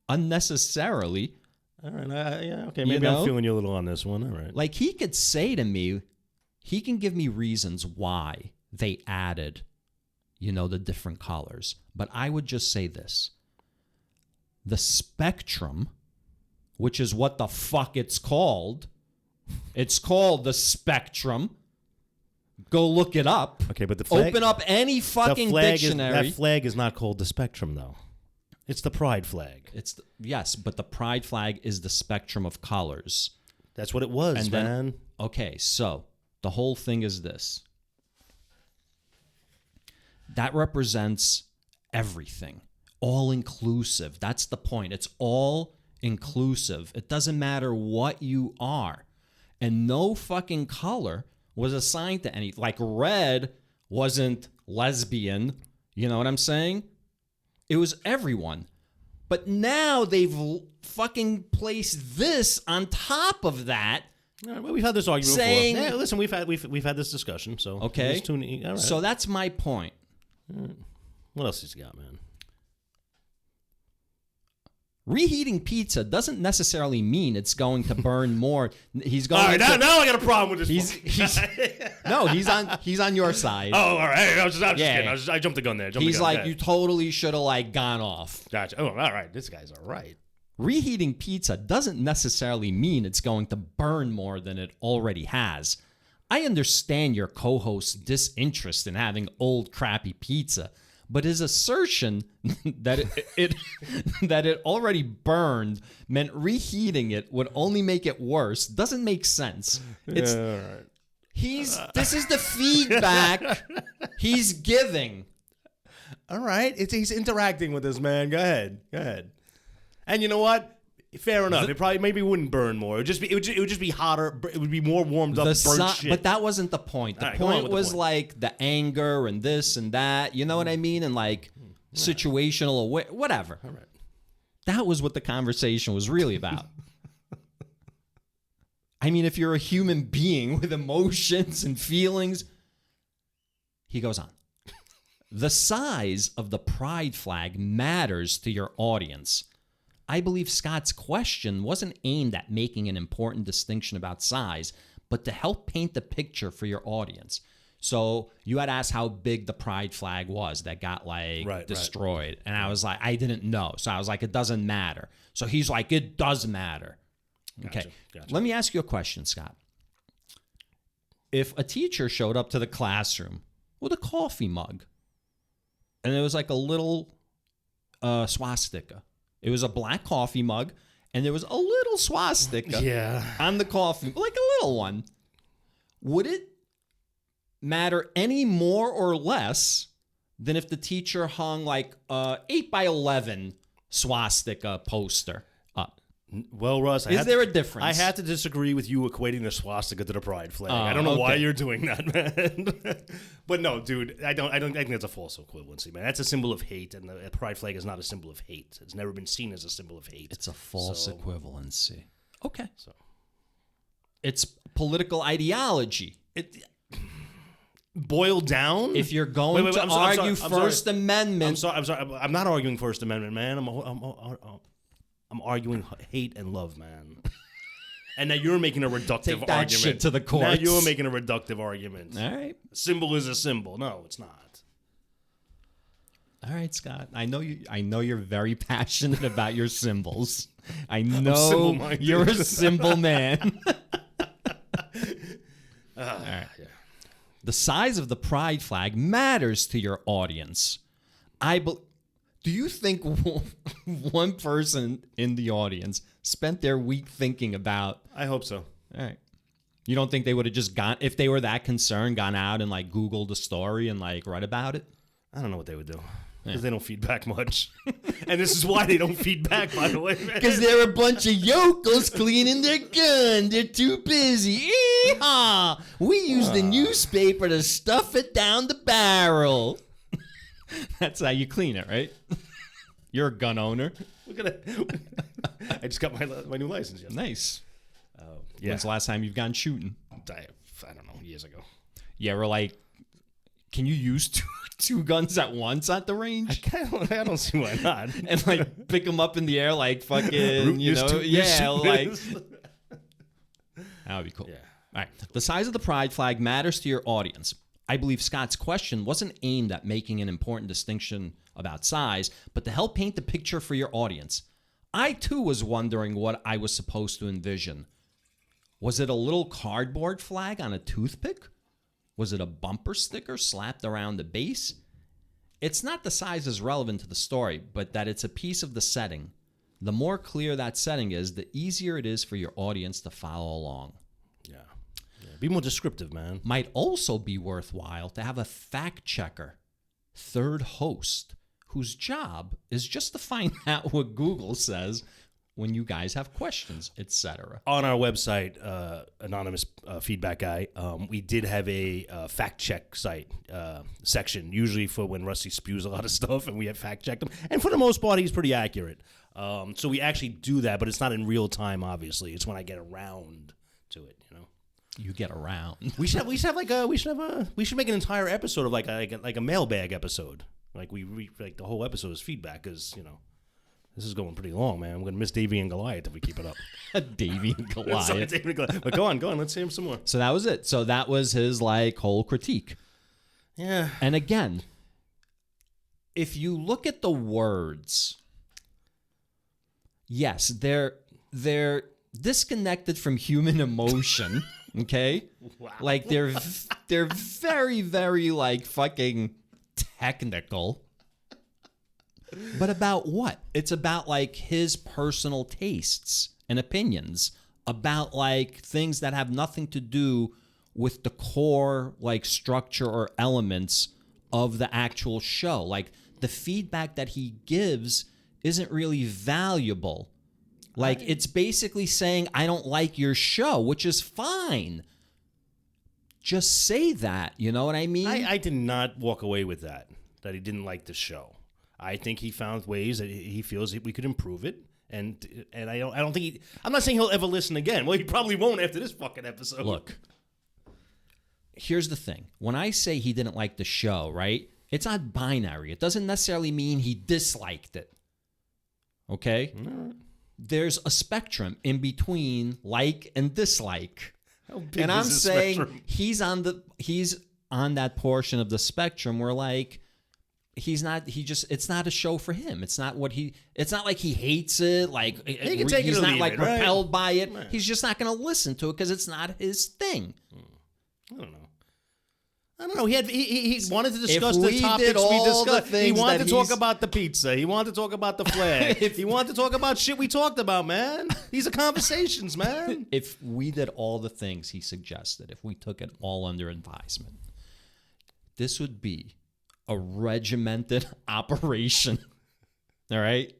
[SPEAKER 1] unnecessarily.
[SPEAKER 2] All right. Okay. Maybe I'm feeling you a little on this one. All right.
[SPEAKER 1] Like he could say to me, he can give me reasons why they added, the different colors. But I would just say this. The spectrum, which is what the fuck it's called the spectrum. Go look it up.
[SPEAKER 2] Okay, but the flag,
[SPEAKER 1] open up any fucking dictionary.
[SPEAKER 2] That flag is not called the spectrum, though. It's the pride flag.
[SPEAKER 1] Yes, but the pride flag is the spectrum of colors.
[SPEAKER 2] That's what it was, man.
[SPEAKER 1] Okay, so the whole thing is this. That represents everything. All inclusive. That's the point. It's all inclusive. It doesn't matter what you are. And no fucking color was assigned to any. Like red wasn't lesbian. You know what I'm saying? It was everyone. But now they've fucking placed this on top of that.
[SPEAKER 2] All right, well, we've had this argument before. Yeah, listen, we've had this discussion. So
[SPEAKER 1] okay.
[SPEAKER 2] All right.
[SPEAKER 1] So that's my point.
[SPEAKER 2] What else has he got, man?
[SPEAKER 1] Reheating pizza doesn't necessarily mean it's going to burn more. He's going.
[SPEAKER 2] All right, now I got a problem with this.
[SPEAKER 1] He's on your side.
[SPEAKER 2] Oh, all right. I was just kidding. I jumped the gun there.
[SPEAKER 1] He's like, you totally should have like gone off.
[SPEAKER 2] Gotcha. Oh, all right. This guy's all right.
[SPEAKER 1] Reheating pizza doesn't necessarily mean it's going to burn more than it already has. I understand your co-host's disinterest in having old crappy pizza, but his assertion that it already burned meant reheating it would only make it worse doesn't make sense. It's
[SPEAKER 2] all right.
[SPEAKER 1] This is the feedback he's giving.
[SPEAKER 2] All right, he's interacting with this man. Go ahead. And you know what? Fair enough. It probably maybe wouldn't burn more. It would just be hotter. It would be more warmed up. Burnt shit.
[SPEAKER 1] But that wasn't the point. The point was like the anger and this and that. You know what I mean? And like situational whatever.
[SPEAKER 2] All right.
[SPEAKER 1] That was what the conversation was really about. I mean, if you're a human being with emotions and feelings, he goes on. The size of the pride flag matters to your audience. I believe Scott's question wasn't aimed at making an important distinction about size, but to help paint the picture for your audience. So you had asked how big the pride flag was that got destroyed. Right. And I was like, I didn't know. So I was like, it doesn't matter. So he's like, it does matter.
[SPEAKER 2] Gotcha.
[SPEAKER 1] Okay. Let me ask you a question, Scott. If a teacher showed up to the classroom with a coffee mug and there was like a little swastika. It was a black coffee mug, and there was a little swastika on the coffee, like a little one. Would it matter any more or less than if the teacher hung like a 8x11 swastika poster up?
[SPEAKER 2] Well, Russ,
[SPEAKER 1] is there a difference?
[SPEAKER 2] I had to disagree with you equating the swastika to the pride flag. I don't know why you're doing that, man. But no, dude, I think that's a false equivalency, man. That's a symbol of hate, and the pride flag is not a symbol of hate. It's never been seen as a symbol of hate.
[SPEAKER 1] It's a false equivalency. Okay. So it's political ideology.
[SPEAKER 2] Boiled down?
[SPEAKER 1] If you're going to argue First Amendment.
[SPEAKER 2] I'm sorry. I'm not arguing First Amendment, man. I'm arguing hate and love, man. And now you're making a reductive
[SPEAKER 1] Take that
[SPEAKER 2] argument.
[SPEAKER 1] Shit to the courts.
[SPEAKER 2] Now you're making a reductive argument.
[SPEAKER 1] All right.
[SPEAKER 2] A symbol is a symbol. No, it's not.
[SPEAKER 1] All right, Scott. I know you. I know you're very passionate about your symbols. I know
[SPEAKER 2] symbol-minded.
[SPEAKER 1] you're a symbol man. All right.
[SPEAKER 2] Yeah.
[SPEAKER 1] The size of the pride flag matters to your audience. Do you think one person in the audience spent their week thinking about?
[SPEAKER 2] I hope so.
[SPEAKER 1] All right. You don't think they would have just gone, if they were that concerned, gone out and like Googled the story and like read about it?
[SPEAKER 2] I don't know what they would do. Because they don't feed back much. And this is why they don't feed back, by the way, man.
[SPEAKER 1] Because they're a bunch of yokels cleaning their gun. They're too busy. Eehaw! We use the newspaper to stuff it down the barrel. That's how you clean it, right? You're a gun owner.
[SPEAKER 2] Look at it. I just got my new license yesterday.
[SPEAKER 1] Nice.
[SPEAKER 2] Yeah.
[SPEAKER 1] When's the last time you've gone shooting?
[SPEAKER 2] I don't know, years ago.
[SPEAKER 1] Yeah, we're like, can you use two guns at once at the range?
[SPEAKER 2] I don't see why not.
[SPEAKER 1] And like pick them up in the air like fucking, you know, like that would be cool.
[SPEAKER 2] Yeah.
[SPEAKER 1] All right. The size of the pride flag matters to your audience. I believe Scott's question wasn't aimed at making an important distinction about size, but to help paint the picture for your audience. I too was wondering what I was supposed to envision. Was it a little cardboard flag on a toothpick? Was it a bumper sticker slapped around the base? It's not the size is relevant to the story, but that it's a piece of the setting. The more clear that setting is, the easier it is for your audience to follow along.
[SPEAKER 2] Yeah. Be more descriptive, man.
[SPEAKER 1] Might also be worthwhile to have a fact checker, third host, whose job is just to find out what Google says when you guys have questions, etc.
[SPEAKER 2] On our website, anonymous feedback guy, we did have a fact check site section, usually for when Rusty spews a lot of stuff, and we have fact checked him. And for the most part, he's pretty accurate. So we actually do that, but it's not in real time. Obviously, it's when I get around to it. You know,
[SPEAKER 1] you get around.
[SPEAKER 2] We should make an entire episode of like a mailbag episode. Like like the whole episode is feedback, because you know. This is going pretty long, man. I'm going to miss Davey and Goliath if we keep it up.
[SPEAKER 1] Davey and Goliath.
[SPEAKER 2] Sorry, Davey and Goliath. But go on. Let's hear him some more.
[SPEAKER 1] So that was it. So that was his like whole critique.
[SPEAKER 2] Yeah.
[SPEAKER 1] And again, if you look at the words, yes, they're disconnected from human emotion. Okay?
[SPEAKER 2] Wow.
[SPEAKER 1] Like they're very, very like fucking technical. But about what? It's about like his personal tastes and opinions about like things that have nothing to do with the core like structure or elements of the actual show. Like the feedback that he gives isn't really valuable. Like it's basically saying, I don't like your show, which is fine. Just say that, you know what I mean?
[SPEAKER 2] I did not walk away with that he didn't like the show. I think he found ways that he feels that we could improve it, and I don't think I'm not saying he'll ever listen again. Well, he probably won't after this fucking episode.
[SPEAKER 1] Look, here's the thing. When I say he didn't like the show, right? It's not binary. It doesn't necessarily mean he disliked it. Okay?
[SPEAKER 2] Mm.
[SPEAKER 1] There's a spectrum in between like and dislike.
[SPEAKER 2] How big
[SPEAKER 1] And
[SPEAKER 2] is
[SPEAKER 1] I'm
[SPEAKER 2] this
[SPEAKER 1] saying
[SPEAKER 2] spectrum?
[SPEAKER 1] he's on that portion of the spectrum where like it's not a show for him. It's not like he hates it. Like
[SPEAKER 2] He can take it
[SPEAKER 1] he's
[SPEAKER 2] or
[SPEAKER 1] not
[SPEAKER 2] leave
[SPEAKER 1] like
[SPEAKER 2] it, right?
[SPEAKER 1] repelled by it.
[SPEAKER 2] Right.
[SPEAKER 1] He's just not going to listen to it because it's not his thing.
[SPEAKER 2] I don't know. He wanted to discuss
[SPEAKER 1] If
[SPEAKER 2] the
[SPEAKER 1] we
[SPEAKER 2] topics
[SPEAKER 1] did
[SPEAKER 2] we
[SPEAKER 1] all the
[SPEAKER 2] discussed. He
[SPEAKER 1] things
[SPEAKER 2] wanted
[SPEAKER 1] that
[SPEAKER 2] to talk
[SPEAKER 1] he's-
[SPEAKER 2] about the pizza. He wanted to talk about the flag. He wanted to talk about shit we talked about, man. These are conversations, man.
[SPEAKER 1] If we did all the things he suggested, if we took it all under advisement, this would be a regimented operation, all right?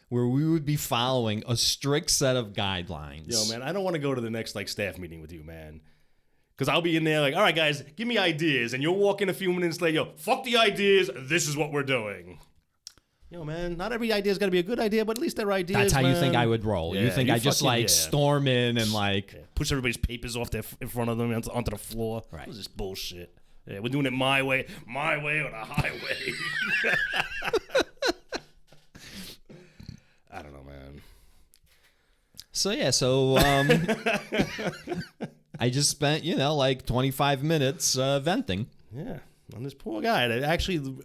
[SPEAKER 1] Where we would be following a strict set of guidelines.
[SPEAKER 2] Yo, man, I don't want to go to the next staff meeting with you, man. Because I'll be in there like, all right, guys, give me ideas. And you'll walk in a few minutes later, yo, fuck the ideas. This is what we're doing. Yo, man, not every idea's got to be a good idea, but at least they're ideas,
[SPEAKER 1] That's how
[SPEAKER 2] man.
[SPEAKER 1] you think I would roll.
[SPEAKER 2] Yeah,
[SPEAKER 1] you think I just storm in and like...
[SPEAKER 2] push everybody's papers off in front of them onto the floor.
[SPEAKER 1] Right.
[SPEAKER 2] This is bullshit. Yeah, we're doing it my way or the highway. I don't know, man.
[SPEAKER 1] So I just spent, like 25 minutes venting.
[SPEAKER 2] Yeah, on this poor guy that actually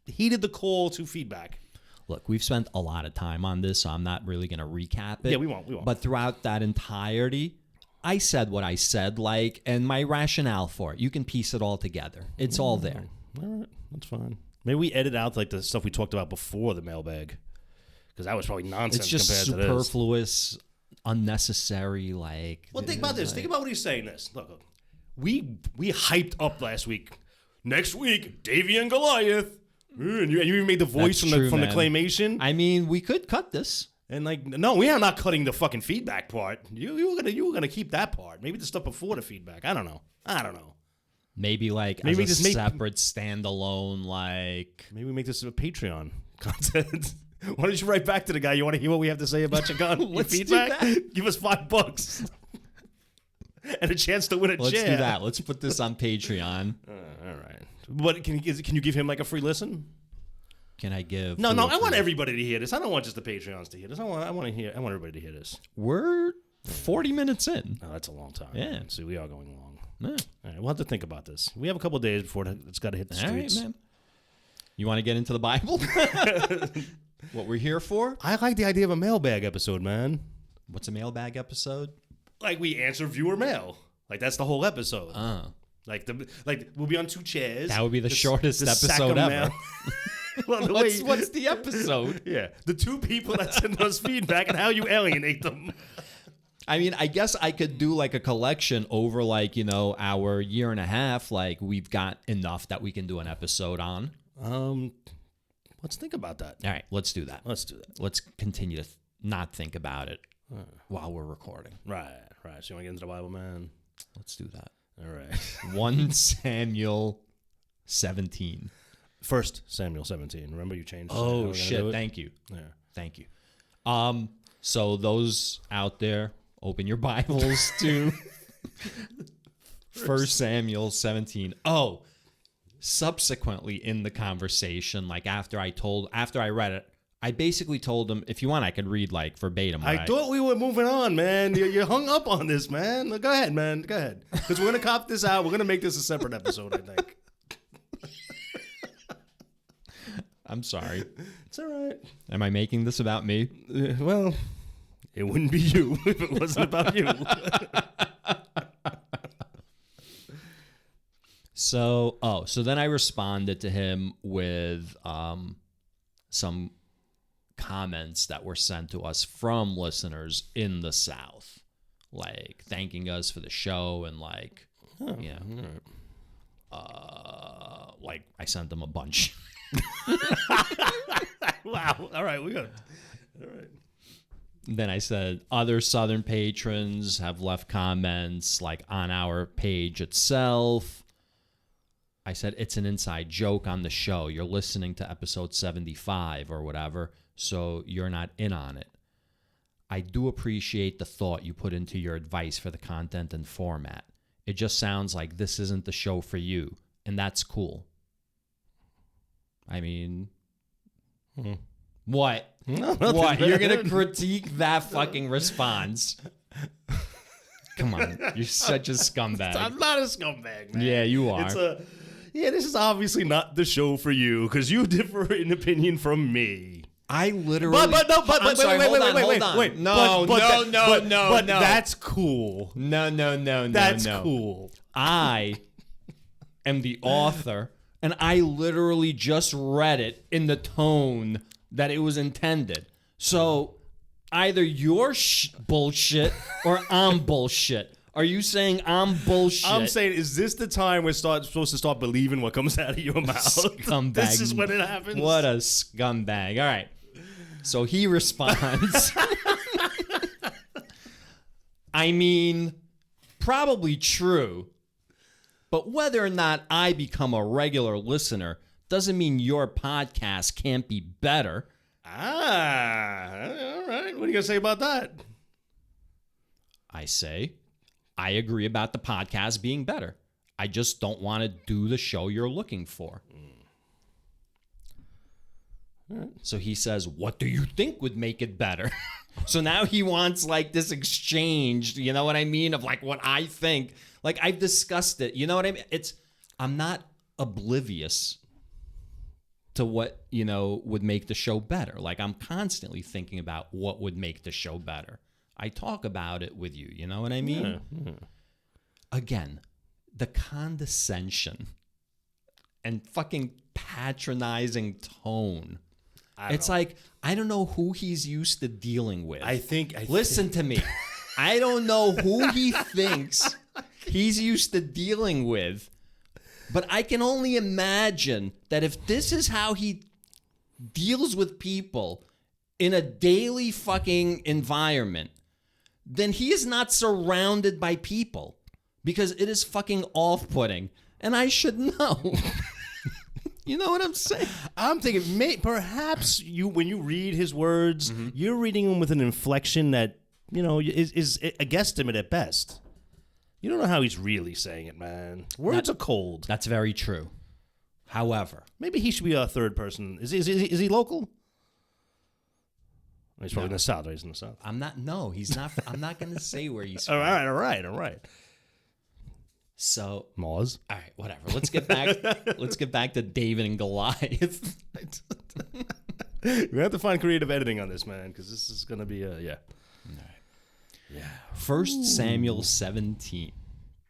[SPEAKER 2] heeded the call to feedback.
[SPEAKER 1] Look, we've spent a lot of time on this, so I'm not really going to recap it.
[SPEAKER 2] Yeah, we won't.
[SPEAKER 1] But throughout that entirety, I said what I said, and my rationale for it. You can piece it all together. It's all there.
[SPEAKER 2] All right, that's fine. Maybe we edit out like the stuff we talked about before the mailbag, because that was probably nonsense.
[SPEAKER 1] It's just
[SPEAKER 2] compared to this.
[SPEAKER 1] superfluous, unnecessary.
[SPEAKER 2] Well, think about this. Think about what he's saying. This. Look, we hyped up last week. Next week, Davy and Goliath. And you even made the voice from the claymation.
[SPEAKER 1] I mean, we could cut this.
[SPEAKER 2] And no, we are not cutting the fucking feedback part. You were gonna keep that part. Maybe the stuff before the feedback. I don't know.
[SPEAKER 1] Maybe maybe as a separate standalone
[SPEAKER 2] Maybe we make this a Patreon content. Why don't you write back to the guy? You want to hear what we have to say about your gun? Your feedback? Give us $5 and a chance to win a chair.
[SPEAKER 1] Let's do that. Let's put this on Patreon.
[SPEAKER 2] All right. But can you give him like a free listen?
[SPEAKER 1] Can I give?
[SPEAKER 2] No. I want everybody to hear this. I don't want just the Patreons to hear this. I want everybody to hear this.
[SPEAKER 1] We're 40 minutes in.
[SPEAKER 2] Oh, that's a long time.
[SPEAKER 1] Yeah.
[SPEAKER 2] See, we are going long.
[SPEAKER 1] Yeah.
[SPEAKER 2] All right, we'll have to think about this. We have a couple of days before it's got to hit the streets.
[SPEAKER 1] All right, man. You want to get into the Bible? What we're here for?
[SPEAKER 2] I like the idea of a mailbag episode, man.
[SPEAKER 1] What's a mailbag episode?
[SPEAKER 2] Like we answer viewer mail. Like that's the whole episode. Like we'll be on two chairs.
[SPEAKER 1] That would be the shortest episode ever.
[SPEAKER 2] Well,
[SPEAKER 1] what's the episode?
[SPEAKER 2] Yeah, the two people that send us feedback and how you alienate them.
[SPEAKER 1] I mean, I guess I could do like a collection over our year and a half. Like we've got enough that we can do an episode on.
[SPEAKER 2] Let's think about that.
[SPEAKER 1] All right, let's do that. Let's continue to not think about it while we're recording.
[SPEAKER 2] Right. So you want to get into the Bible, man?
[SPEAKER 1] Let's do that.
[SPEAKER 2] All right.
[SPEAKER 1] 1 Samuel 17.
[SPEAKER 2] 1 Samuel 17. Remember you changed.
[SPEAKER 1] Oh shit! Thank you.
[SPEAKER 2] Yeah.
[SPEAKER 1] Thank you. So those out there, open your Bibles to 1 Samuel 17. Oh, subsequently in the conversation, like after I read it, I basically told him, if you want, I could read like verbatim.
[SPEAKER 2] I thought we were moving on, man. You hung up on this, man. Go ahead, man. Go ahead. Because we're going to cop this out. We're going to make this a separate episode, I think.
[SPEAKER 1] I'm sorry.
[SPEAKER 2] It's all right.
[SPEAKER 1] Am I making this about me?
[SPEAKER 2] Well, it wouldn't be you if it wasn't about you.
[SPEAKER 1] So then I responded to him with some comments that were sent to us from listeners in the South, like thanking us for the show and like I sent them a bunch.
[SPEAKER 2] Wow. All right, we got it. All right.
[SPEAKER 1] Then I said other Southern patrons have left comments like on our page itself. I said it's an inside joke on the show. You're listening to episode 75 or whatever, so you're not in on it. I do appreciate the thought you put into your advice for the content and format. It just sounds like this isn't the show for you, and that's cool. I mean, what? What? You're going to critique that fucking response? Come on. You're such a scumbag.
[SPEAKER 2] I'm not a scumbag, man.
[SPEAKER 1] Yeah, you are.
[SPEAKER 2] This is obviously not the show for you because you differ in opinion from me.
[SPEAKER 1] I literally.
[SPEAKER 2] Wait.
[SPEAKER 1] No.
[SPEAKER 2] But that's cool.
[SPEAKER 1] No.
[SPEAKER 2] That's cool.
[SPEAKER 1] I am the author, and I literally just read it in the tone that it was intended. So either you're bullshit or I'm bullshit. Are you saying I'm bullshit?
[SPEAKER 2] I'm saying, is this the time we're supposed to start believing what comes out of your mouth?
[SPEAKER 1] Scumbag.
[SPEAKER 2] This is when it happens?
[SPEAKER 1] What a scumbag. All right. So he responds. I mean, probably true. But whether or not I become a regular listener doesn't mean your podcast can't be better.
[SPEAKER 2] All right. What are you going to say about that?
[SPEAKER 1] I say, I agree about the podcast being better. I just don't want to do the show you're looking for. Right. So he says, what do you think would make it better? So now he wants like this exchange, you know what I mean? Of like what I think. Like I've discussed it. You know what I mean? I'm not oblivious to what, would make the show better. Like, I'm constantly thinking about what would make the show better. I talk about it with you. You know what I mean?
[SPEAKER 2] Yeah.
[SPEAKER 1] Again, the condescension and fucking patronizing tone. It's like, I don't know who he's used to dealing with. Listen to me. I don't know who he thinks he's used to dealing with, but I can only imagine that if this is how he deals with people in a daily fucking environment, then he is not surrounded by people, because it is fucking off-putting, and I should know. You know what I'm saying?
[SPEAKER 2] I'm thinking perhaps when you read his words, you're reading them with an inflection that, is a guesstimate at best. You don't know how he's really saying it, man. Words are cold.
[SPEAKER 1] That's very true. However,
[SPEAKER 2] maybe he should be a third person. Is he local? He's probably in the South. He's in the South.
[SPEAKER 1] I'm not. No, he's not. I'm not going to say where he's
[SPEAKER 2] All
[SPEAKER 1] from.
[SPEAKER 2] All right.
[SPEAKER 1] So,
[SPEAKER 2] Maz.
[SPEAKER 1] All right, whatever. Let's get back. Let's get back to David and Goliath.
[SPEAKER 2] We have to find creative editing on this, man, because this is going to be yeah.
[SPEAKER 1] All right. Yeah. 1 Samuel 17.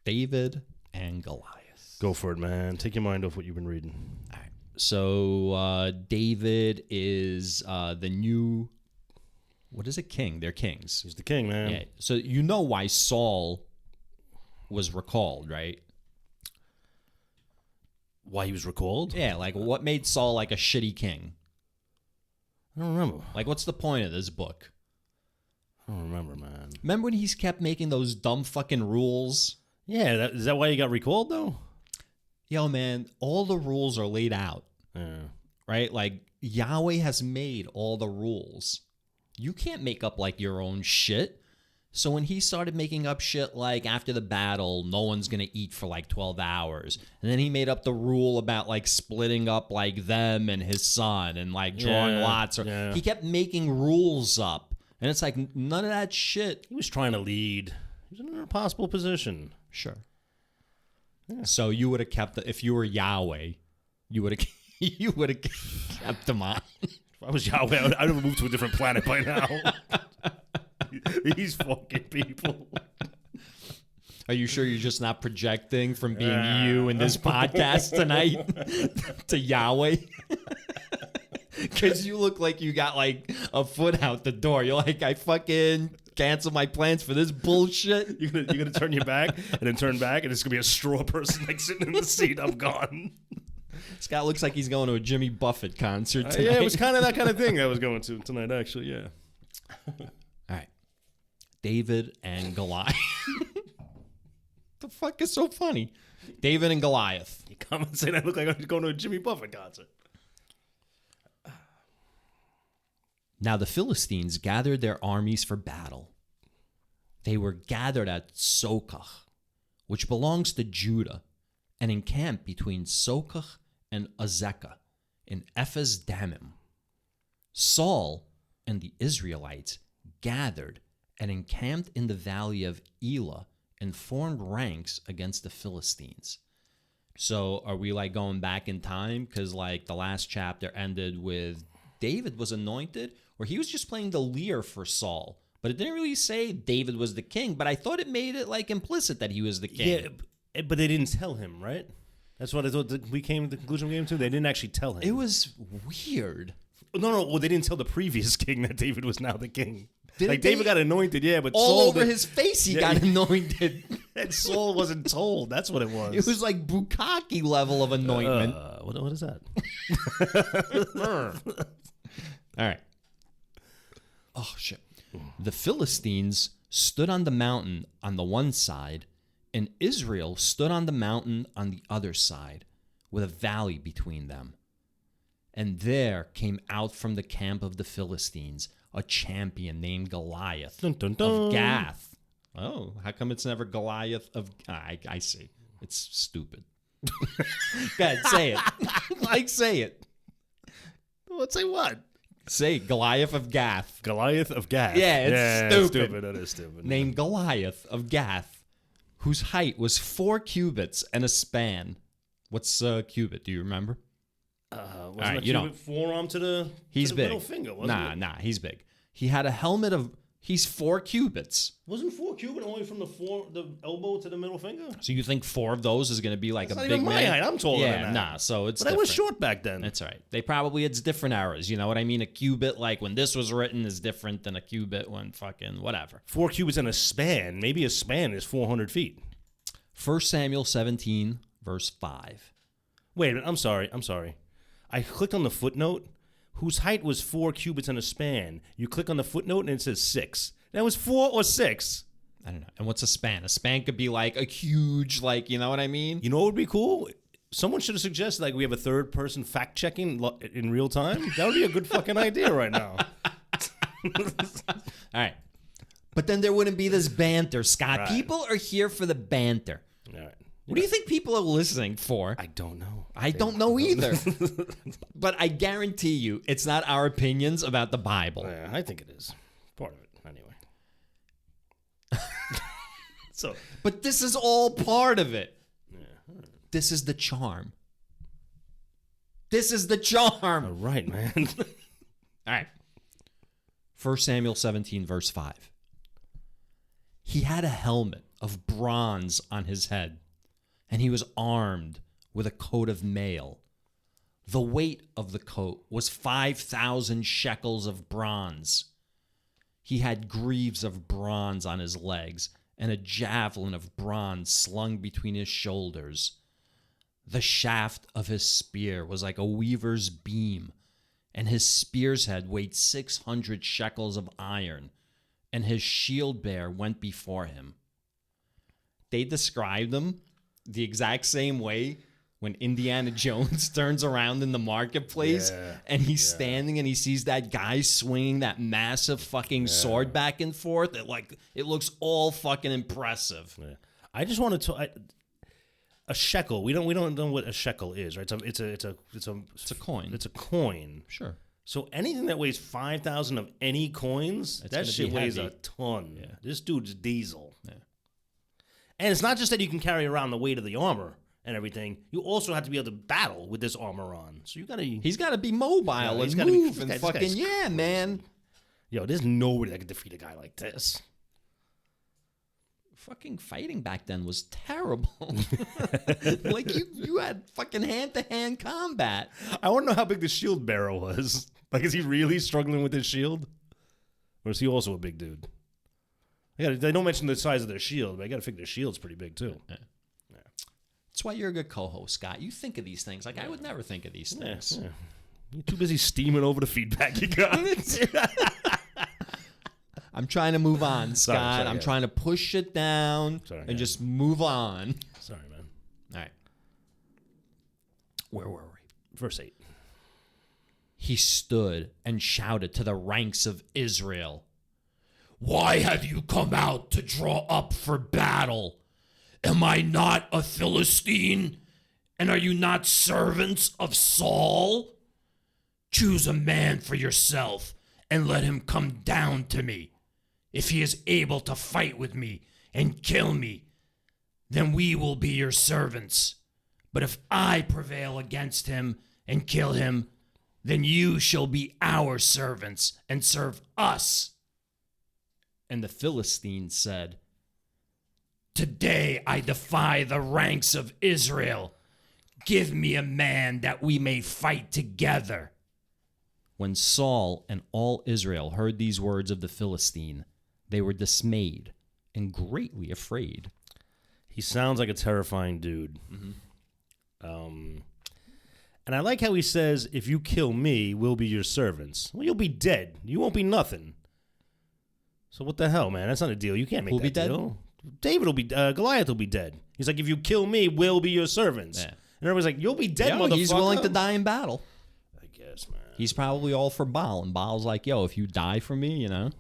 [SPEAKER 1] David and Goliath.
[SPEAKER 2] Go for it, man. Take your mind off what you've been reading.
[SPEAKER 1] All right. So David is the new. What is a king? They're kings.
[SPEAKER 2] He's the king, man.
[SPEAKER 1] Yeah. So you know why Saul was recalled, right?
[SPEAKER 2] Why he was recalled?
[SPEAKER 1] Yeah, like what made Saul like a shitty king?
[SPEAKER 2] I don't remember.
[SPEAKER 1] Like, what's the point of this book?
[SPEAKER 2] I don't remember, man.
[SPEAKER 1] Remember when he's kept making those dumb fucking rules?
[SPEAKER 2] Yeah, is that why he got recalled, though?
[SPEAKER 1] Yo, man, all the rules are laid out, right? Like, Yahweh has made all the rules. You can't make up, like, your own shit. So when he started making up shit like after the battle, no one's going to eat for like 12 hours. And then he made up the rule about like splitting up like them and his son and like drawing lots. He kept making rules up. And it's like none of that shit.
[SPEAKER 2] He was trying to lead. He was in an impossible position.
[SPEAKER 1] Sure. Yeah. So you would have kept, if you were Yahweh, you would have kept him on.
[SPEAKER 2] If I was Yahweh, I'd have moved to a different planet by now. These fucking people.
[SPEAKER 1] Are you sure you're just not projecting from being you in this podcast tonight to Yahweh? Because you look like you got like a foot out the door. You're like, I fucking cancel my plans for this bullshit.
[SPEAKER 2] You're gonna turn your back and then turn back, and it's gonna be a straw person like sitting in the seat. I'm gone.
[SPEAKER 1] Scott looks like he's going to a Jimmy Buffett concert tonight.
[SPEAKER 2] Yeah, it was kind of that kind of thing I was going to tonight, actually. Yeah.
[SPEAKER 1] All right. David and Goliath. The fuck is so funny? David and Goliath.
[SPEAKER 2] You come and say I look like I'm going to a Jimmy Buffett concert.
[SPEAKER 1] Now the Philistines gathered their armies for battle. They were gathered at Sokoch, which belongs to Judah, and encamped between Sokoch and Azekah in Ephes Dammim. Saul and the Israelites gathered and encamped in the valley of Elah and formed ranks against the Philistines. So are we like going back in time? Because like the last chapter ended with David was anointed, or he was just playing the lyre for Saul. But it didn't really say David was the king, but I thought it made it like implicit that he was the king.
[SPEAKER 2] Yeah, but they didn't tell him, right? That's what I thought we came to the conclusion we came to. They didn't actually tell him.
[SPEAKER 1] It was weird.
[SPEAKER 2] No. Well, they didn't tell the previous king that David was now the king.
[SPEAKER 1] Didn't
[SPEAKER 2] David got anointed, yeah, but
[SPEAKER 1] all
[SPEAKER 2] Saul
[SPEAKER 1] over his face he got anointed.
[SPEAKER 2] And Saul wasn't told. That's what it was.
[SPEAKER 1] It was like bukkake level of anointment.
[SPEAKER 2] What is that?
[SPEAKER 1] All right. Oh, shit. The Philistines stood on the mountain on the one side, and Israel stood on the mountain on the other side, with a valley between them. And there came out from the camp of the Philistines a champion named Goliath
[SPEAKER 2] dun, dun, dun.
[SPEAKER 1] of Gath. Oh, how come it's never Goliath of... I see. It's stupid. Go ahead, say it. Say it.
[SPEAKER 2] Let's say what?
[SPEAKER 1] Say Goliath of Gath.
[SPEAKER 2] Goliath of Gath.
[SPEAKER 1] Yeah, it's stupid.
[SPEAKER 2] That is stupid.
[SPEAKER 1] Named Goliath of Gath, whose height was 4 cubits and a span. What's a cubit? Do you remember?
[SPEAKER 2] Wasn't
[SPEAKER 1] right,
[SPEAKER 2] a
[SPEAKER 1] you
[SPEAKER 2] cubit forearm to the middle finger, wasn't it?
[SPEAKER 1] Nah, he's big. He had a helmet of, he's 4 cubits.
[SPEAKER 2] Wasn't 4 cubit only from the elbow to the middle finger?
[SPEAKER 1] So you think 4 of those is going to be like
[SPEAKER 2] That's
[SPEAKER 1] a
[SPEAKER 2] not
[SPEAKER 1] big
[SPEAKER 2] even my
[SPEAKER 1] man?
[SPEAKER 2] height. I'm taller than that.
[SPEAKER 1] Nah, so it's
[SPEAKER 2] But I
[SPEAKER 1] different.
[SPEAKER 2] was short back then.
[SPEAKER 1] That's all right. It's different eras. You know what I mean? A cubit, like when this was written, is different than a cubit when fucking whatever.
[SPEAKER 2] 4 cubits in a span. Maybe a span is 400 feet.
[SPEAKER 1] 1 Samuel 17, verse 5.
[SPEAKER 2] Wait a minute. I'm sorry. I clicked on the footnote whose height was 4 cubits in a span. You click on the footnote and it says 6. That was 4 or 6.
[SPEAKER 1] I don't know. And what's a span? A span could be like a huge, like, you know what I mean?
[SPEAKER 2] You know what would be cool? Someone should have suggested like we have a third person fact checking in real time. That would be a good fucking idea right now.
[SPEAKER 1] All right. But then there wouldn't be this banter, Scott.
[SPEAKER 2] Right.
[SPEAKER 1] People are here for the banter.
[SPEAKER 2] All right.
[SPEAKER 1] What do you think people are listening for?
[SPEAKER 2] I don't know.
[SPEAKER 1] I don't know either. But I guarantee you, it's not our opinions about the Bible.
[SPEAKER 2] Yeah, I think it is. Part of it, anyway.
[SPEAKER 1] But this is all part of it.
[SPEAKER 2] Yeah.
[SPEAKER 1] This is the charm. This is the charm.
[SPEAKER 2] All right, man.
[SPEAKER 1] All right. 1 Samuel 17, verse 5. He had a helmet of bronze on his head, and he was armed with a coat of mail. The weight of the coat was 5,000 shekels of bronze. He had greaves of bronze on his legs and a javelin of bronze slung between his shoulders. The shaft of his spear was like a weaver's beam, and his spear's head weighed 600 shekels of iron, and his shield bearer went before him. They described him the exact same way when Indiana Jones turns around in the marketplace and he's standing and he sees that guy swinging that massive fucking sword back and forth. It looks all fucking impressive.
[SPEAKER 2] Yeah. I just wanted to a shekel. We don't know what a shekel is, right? It's a
[SPEAKER 1] coin.
[SPEAKER 2] It's a coin.
[SPEAKER 1] Sure.
[SPEAKER 2] So anything that weighs 5,000 of any coins, that shit weighs a ton.
[SPEAKER 1] Yeah.
[SPEAKER 2] This dude's diesel.
[SPEAKER 1] Yeah.
[SPEAKER 2] And it's not just that you can carry around the weight of the armor and everything. You also have to be able to battle with this armor on. So
[SPEAKER 1] he's got to be mobile and move and fucking man.
[SPEAKER 2] Yo, there's nobody that could defeat a guy like this.
[SPEAKER 1] Fucking fighting back then was terrible. Like you had fucking hand-to-hand combat.
[SPEAKER 2] I want to know how big the shield bearer was. Like, is he really struggling with his shield? Or is he also a big dude? They don't mention the size of their shield, but I got to figure their shield's pretty big, too.
[SPEAKER 1] Yeah. That's why you're a good co-host, Scott. You think of these things. Like, I would never think of these things.
[SPEAKER 2] Yeah. You're too busy steaming over the feedback you got.
[SPEAKER 1] I'm trying to move on, Scott.
[SPEAKER 2] Sorry,
[SPEAKER 1] I'm trying to push it down and just move on.
[SPEAKER 2] Sorry, man.
[SPEAKER 1] All right. Where were we?
[SPEAKER 2] Verse 8.
[SPEAKER 1] He stood and shouted to the ranks of Israel, "Why have you come out to draw up for battle? Am I not a Philistine? And are you not servants of Saul? Choose a man for yourself and let him come down to me. If he is able to fight with me and kill me, then we will be your servants. But if I prevail against him and kill him, then you shall be our servants and serve us." And the Philistine said, "Today I defy the ranks of Israel. Give me a man that we may fight together." When Saul and all Israel heard these words of the Philistine, they were dismayed and greatly afraid.
[SPEAKER 2] He sounds like a terrifying dude.
[SPEAKER 1] Mm-hmm.
[SPEAKER 2] And I like how he says, "If you kill me, we'll be your servants." Well, you'll be dead. You won't be nothing. So what the hell, man? That's not a deal. You can't make that deal. David will be, Goliath will be dead. He's like, "If you kill me, we'll be your servants." Yeah. And everybody's like, "You'll be dead, motherfucker."
[SPEAKER 1] He's willing to die in battle.
[SPEAKER 2] I guess, man.
[SPEAKER 1] He's probably all for Baal, and Baal's like, "Yo, if you die for me, you know."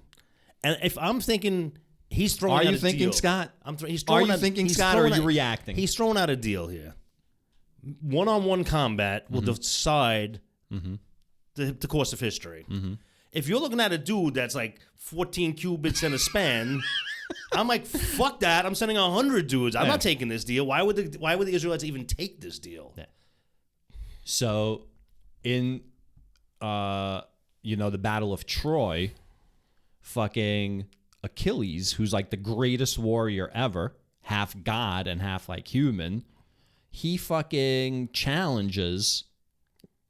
[SPEAKER 2] And if I'm thinking he's throwing out a deal.
[SPEAKER 1] Are you thinking, Scott?
[SPEAKER 2] Or are you
[SPEAKER 1] reacting?
[SPEAKER 2] He's throwing out a deal here. One-on-one combat will decide the course of history. Mm-hmm. If you're looking at a dude that's like 14 cubits in a span, I'm like, fuck that. I'm sending 100 dudes. I'm not taking this deal. Why would the Israelites even take this deal?
[SPEAKER 1] Yeah. So in, the Battle of Troy, fucking Achilles, who's like the greatest warrior ever, half god and half like human, he fucking challenges,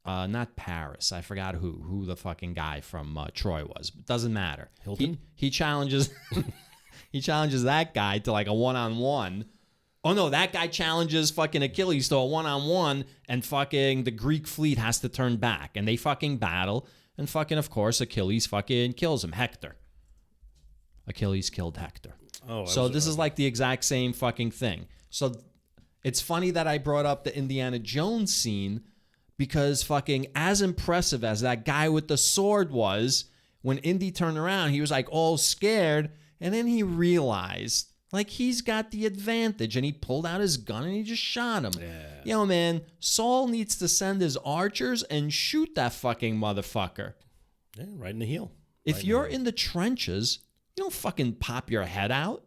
[SPEAKER 1] not Paris, I forgot who the fucking guy from Troy was, but doesn't matter.
[SPEAKER 2] Hilton?
[SPEAKER 1] He challenges, he challenges that guy to like a one-on-one. Oh no, that guy challenges fucking Achilles to a one-on-one, and fucking the Greek fleet has to turn back, and they fucking battle, and fucking, of course, Achilles fucking kills him. Hector. Achilles killed Hector.
[SPEAKER 2] Oh,
[SPEAKER 1] so this is like the exact same fucking thing. So it's funny that I brought up the Indiana Jones scene, because fucking as impressive as that guy with the sword was, when Indy turned around, he was like all scared, and then he realized like he's got the advantage, and he pulled out his gun and he just shot him.
[SPEAKER 2] Yeah.
[SPEAKER 1] Yo, man, Saul needs to send his archers and shoot that fucking motherfucker.
[SPEAKER 2] Yeah, right in the heel.
[SPEAKER 1] If you're in the trenches, you don't fucking pop your head out.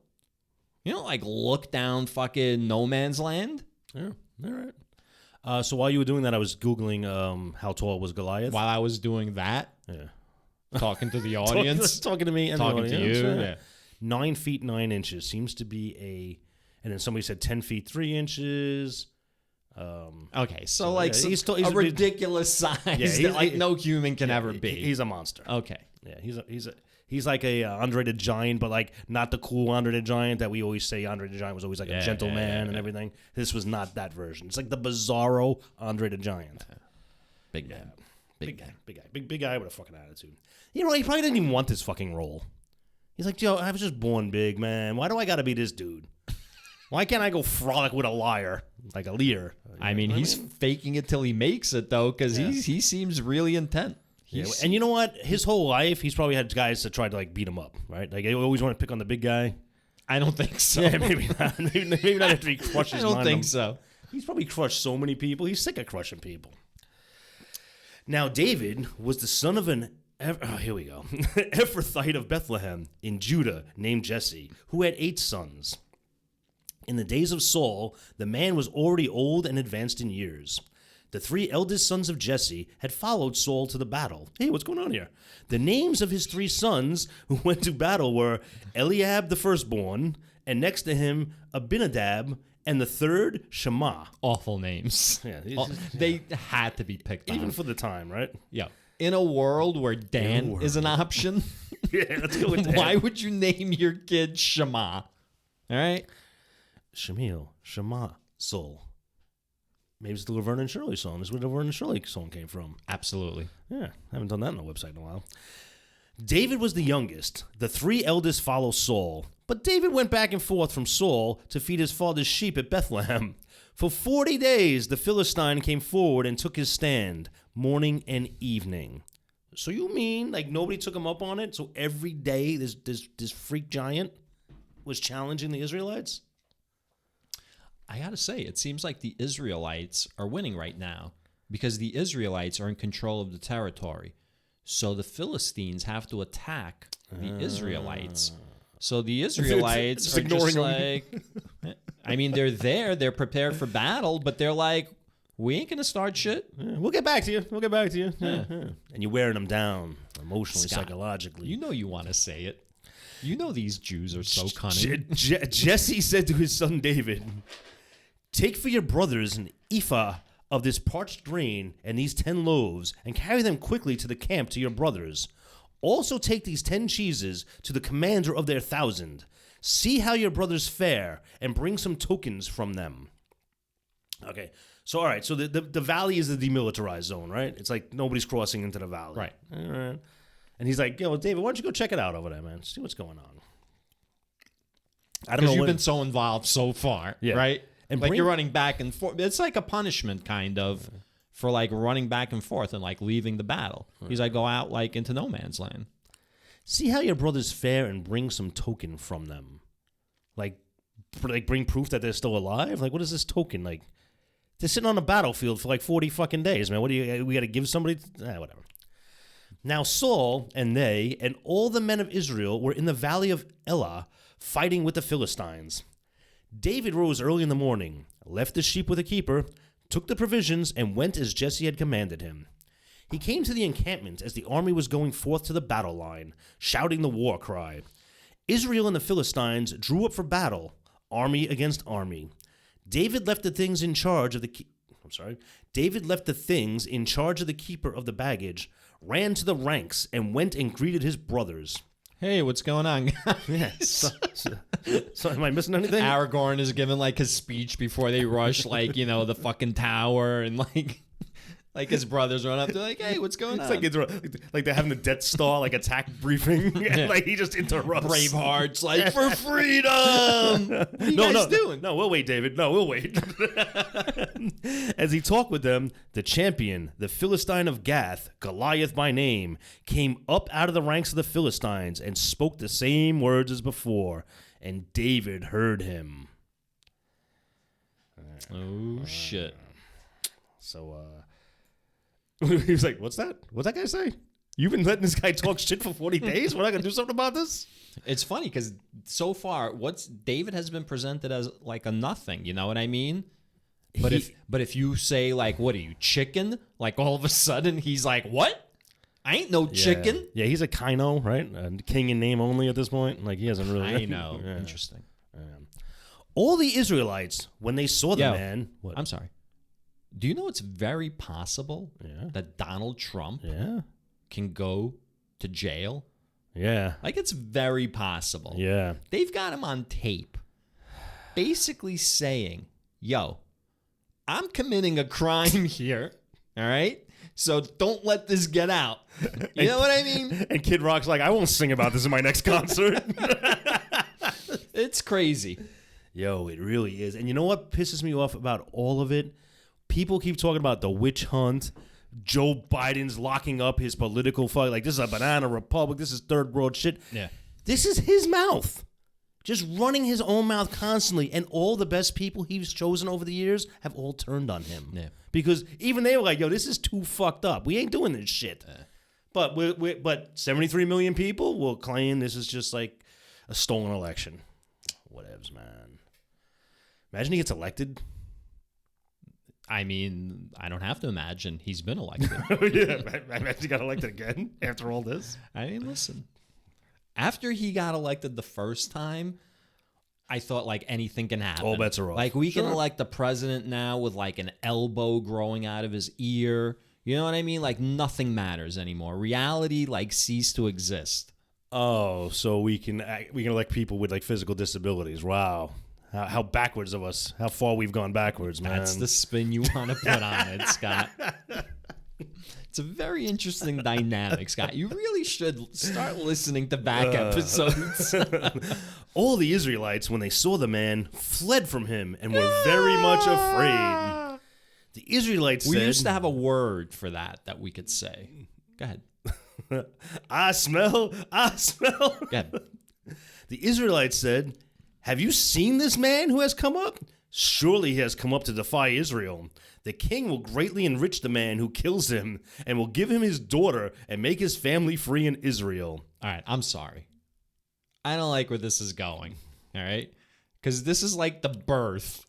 [SPEAKER 1] You don't like look down fucking no man's land.
[SPEAKER 2] Yeah, all right. So while you were doing that, I was Googling how tall was Goliath.
[SPEAKER 1] While I was doing that,
[SPEAKER 2] Yeah.
[SPEAKER 1] talking to the audience,
[SPEAKER 2] talking to me and
[SPEAKER 1] talking
[SPEAKER 2] the
[SPEAKER 1] to
[SPEAKER 2] audience.
[SPEAKER 1] you.
[SPEAKER 2] Yeah.
[SPEAKER 1] Yeah.
[SPEAKER 2] 9 feet 9 inches seems to be and then somebody said 10 feet 3 inches.
[SPEAKER 1] Okay, so like
[SPEAKER 2] yeah, he's
[SPEAKER 1] a ridiculous size that like no human can ever be.
[SPEAKER 2] He's a monster.
[SPEAKER 1] Okay.
[SPEAKER 2] Yeah, he's like a Andre the Giant, but like not the cool Andre the Giant that we always say. Andre the Giant was always like a gentleman and everything. This was not that version. It's like the bizarro Andre the Giant.
[SPEAKER 1] Big man. Big guy.
[SPEAKER 2] Big guy with a fucking attitude. You know, he probably didn't even want this fucking role. He's like, yo, I was just born big, man. Why do I got to be this dude? Why can't I go frolic with a liar, like a Lear?
[SPEAKER 1] I mean, he's faking it till he makes it, though, because he seems really intent.
[SPEAKER 2] And you know what? His whole life, he's probably had guys that tried to like beat him up, right? Like they always want to pick on the big guy.
[SPEAKER 1] I don't think so.
[SPEAKER 2] Yeah, maybe not. Maybe not after he crushes.
[SPEAKER 1] I don't think so.
[SPEAKER 2] He's probably crushed so many people. He's sick of crushing people. Now, David was the son of an here we go. Ephrathite of Bethlehem in Judah named Jesse, who had 8 sons. In the days of Saul, the man was already old and advanced in years. The 3 eldest sons of Jesse had followed Saul to the battle. Hey, what's going on here? The names of his 3 sons who went to battle were Eliab the firstborn, and next to him Abinadab, and the third Shammah.
[SPEAKER 1] Awful names.
[SPEAKER 2] Yeah,
[SPEAKER 1] they had to be picked
[SPEAKER 2] even
[SPEAKER 1] on.
[SPEAKER 2] for the time, right?
[SPEAKER 1] Yeah. In a world where Dan is an option,
[SPEAKER 2] Yeah, let's go with Dan.
[SPEAKER 1] why would you name your kid Shammah? All right.
[SPEAKER 2] Shamil, Shammah, Soul. Maybe it's the Laverne and Shirley song. This is where the Laverne and Shirley song came from.
[SPEAKER 1] Absolutely.
[SPEAKER 2] Yeah, I haven't done that on the website in a while. David was the youngest. The 3 eldest followed Saul. But David went back and forth from Saul to feed his father's sheep at Bethlehem. For 40 days, the Philistine came forward and took his stand, morning and evening. So you mean, like, nobody took him up on it? So every day this freak giant was challenging the Israelites?
[SPEAKER 1] I got to say, it seems like the Israelites are winning right now because the Israelites are in control of the territory. So the Philistines have to attack the Israelites. So the Israelites are just like, I mean, they're there, they're prepared for battle, but they're like, we ain't going to start shit.
[SPEAKER 2] Yeah, we'll get back to you. Yeah. And you're wearing them down emotionally,
[SPEAKER 1] Scott,
[SPEAKER 2] psychologically.
[SPEAKER 1] You know you want to say it. You know these Jews are so cunning.
[SPEAKER 2] Jesse said to his son David, take for your brothers an ephah of this parched grain and these 10 loaves, and carry them quickly to the camp to your brothers. Also take these 10 cheeses to the commander of their 1,000. See how your brothers fare, and bring some tokens from them. Okay, so all right, so the valley is the demilitarized zone, right? It's like nobody's crossing into the valley.
[SPEAKER 1] Right.
[SPEAKER 2] All right. And he's like, yo, David, why don't you go check it out over there, man? See what's going on. I don't know.
[SPEAKER 1] Because you've been so involved so far, right?
[SPEAKER 2] And
[SPEAKER 1] like you're running back and forth. It's like a punishment kind of for like running back and forth and like leaving the battle. He's like, go out like into no man's land.
[SPEAKER 2] See how your brothers fare and bring some token from them. Like bring proof that they're still alive? Like, what is this token? Like, they're sitting on a battlefield for like 40 fucking days, man. What do we got to give somebody? Whatever. Now Saul and they and all the men of Israel were in the valley of Elah fighting with the Philistines. David rose early in the morning, left the sheep with a keeper, took the provisions, and went as Jesse had commanded him. He came to the encampment as the army was going forth to the battle line, shouting the war cry. Israel and the Philistines drew up for battle, army against army. David left the things in charge of the keeper of the baggage, ran to the ranks, and went and greeted his brothers.
[SPEAKER 1] Hey, what's going on?
[SPEAKER 2] Yeah. So am I missing anything?
[SPEAKER 1] Aragorn is giving like his speech before they rush, like, you know, the fucking tower, and like his brothers run up to like, hey, what's going on?
[SPEAKER 2] Like they're having the Death Star like attack briefing, and like he just interrupts.
[SPEAKER 1] Braveheart's like, for freedom. What are you guys doing?
[SPEAKER 2] No, we'll wait, David. No, we'll wait. As he talked with them, the champion, the Philistine of Gath, Goliath by name, came up out of the ranks of the Philistines and spoke the same words as before, and David heard him.
[SPEAKER 1] Oh shit!
[SPEAKER 2] So, he was like, what's that? What's that guy say? You've been letting this guy talk shit for 40 days? We're not going to do something about this?
[SPEAKER 1] It's funny because so far, David has been presented as like a nothing. You know what I mean? But if you say like, what are you, chicken? Like all of a sudden he's like, what? I ain't no chicken.
[SPEAKER 2] Yeah, he's a Kino, right? A king in name only at this point. Like he hasn't really.
[SPEAKER 1] I know. Yeah. Interesting.
[SPEAKER 2] All the Israelites, when they saw the man.
[SPEAKER 1] What? I'm sorry. Do you know it's very possible that Donald Trump can go to jail?
[SPEAKER 2] Yeah.
[SPEAKER 1] Like, it's very possible.
[SPEAKER 2] Yeah.
[SPEAKER 1] They've got him on tape basically saying, yo, I'm committing a crime here, all right? So don't let this get out. You know what I mean?
[SPEAKER 2] And Kid Rock's like, I won't sing about this in my next concert.
[SPEAKER 1] It's crazy.
[SPEAKER 2] Yo, it really is. And you know what pisses me off about all of it? People keep talking about the witch hunt. Joe Biden's locking up his political fight. Like, this is a banana republic. This is third world shit.
[SPEAKER 1] Yeah.
[SPEAKER 2] This is his mouth. Just running his own mouth constantly. And all the best people he's chosen over the years have all turned on him.
[SPEAKER 1] Yeah.
[SPEAKER 2] Because even they were like, yo, this is too fucked up. We ain't doing this shit. But but 73 million people will claim this is just like a stolen election. Whatevs, man. Imagine he gets elected.
[SPEAKER 1] I mean, I don't have to imagine he's been elected.
[SPEAKER 2] Yeah, I imagine he got elected again after all this.
[SPEAKER 1] I mean, listen. After he got elected the first time, I thought like anything can happen.
[SPEAKER 2] All bets are off.
[SPEAKER 1] Like we can elect the president now with like an elbow growing out of his ear. You know what I mean? Like nothing matters anymore. Reality like ceased to exist.
[SPEAKER 2] Oh, so we can elect people with like physical disabilities. Wow. How backwards of us. How far we've gone backwards, man.
[SPEAKER 1] That's the spin you want to put on it, Scott. It's a very interesting dynamic, Scott. You really should start listening to back episodes.
[SPEAKER 2] All the Israelites, when they saw the man, fled from him and were very much afraid. The Israelites said...
[SPEAKER 1] We used to have a word for that we could say. Go ahead.
[SPEAKER 2] I smell.
[SPEAKER 1] Go ahead.
[SPEAKER 2] The Israelites said... Have you seen this man who has come up? Surely he has come up to defy Israel. The king will greatly enrich the man who kills him and will give him his daughter and make his family free in Israel.
[SPEAKER 1] All right, I'm sorry. I don't like where this is going, all right? Because this is like the birth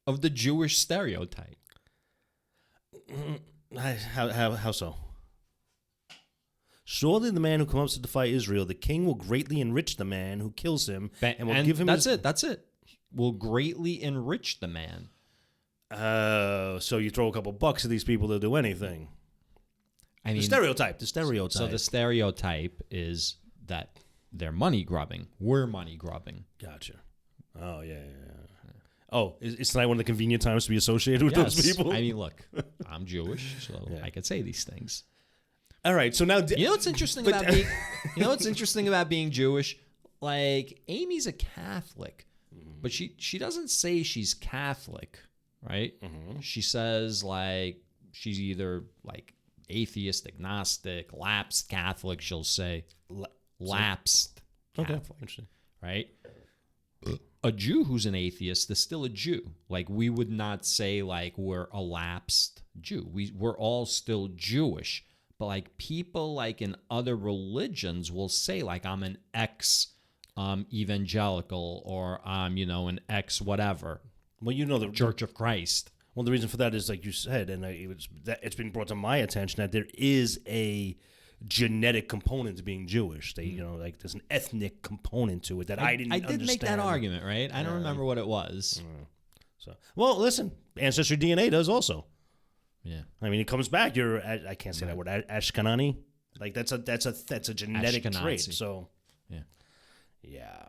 [SPEAKER 1] of the Jewish stereotype.
[SPEAKER 2] How so? Surely the man who comes to defy Israel, the king will greatly enrich the man who kills him and will give him
[SPEAKER 1] That's it. Will greatly enrich the man.
[SPEAKER 2] So you throw a couple bucks at these people, they'll do anything.
[SPEAKER 1] I mean,
[SPEAKER 2] the stereotype.
[SPEAKER 1] So the stereotype is that they're money grubbing. We're money grubbing.
[SPEAKER 2] Gotcha. Oh, yeah. Oh, is tonight one of the convenient times to be associated with those people?
[SPEAKER 1] I mean, look, I'm Jewish, so I could say these things.
[SPEAKER 2] All right, so now
[SPEAKER 1] you know what's interesting about being Jewish? Like Amy's a Catholic, but she doesn't say she's Catholic, right? Mm-hmm. She says like she's either like atheist, agnostic, lapsed Catholic. She'll say lapsed Catholic,
[SPEAKER 2] interesting,
[SPEAKER 1] right? A Jew who's an atheist is still a Jew. Like we would not say like we're a lapsed Jew. We're all still Jewish. But like people like in other religions will say like I'm an ex-evangelical or I'm an ex whatever.
[SPEAKER 2] Well, you know the
[SPEAKER 1] Church of Christ.
[SPEAKER 2] Well, the reason for that is, like you said, and it's been brought to my attention that there is a genetic component to being Jewish. They, like there's an ethnic component to it that I didn't understand.
[SPEAKER 1] I did make that argument, right? I don't remember what it was.
[SPEAKER 2] So, well, listen, Ancestry DNA does also.
[SPEAKER 1] Yeah.
[SPEAKER 2] I mean, it comes back. I can't say that word. Ashkenani. Like that's a genetic
[SPEAKER 1] Ashkenazi.
[SPEAKER 2] trait. So.
[SPEAKER 1] Yeah.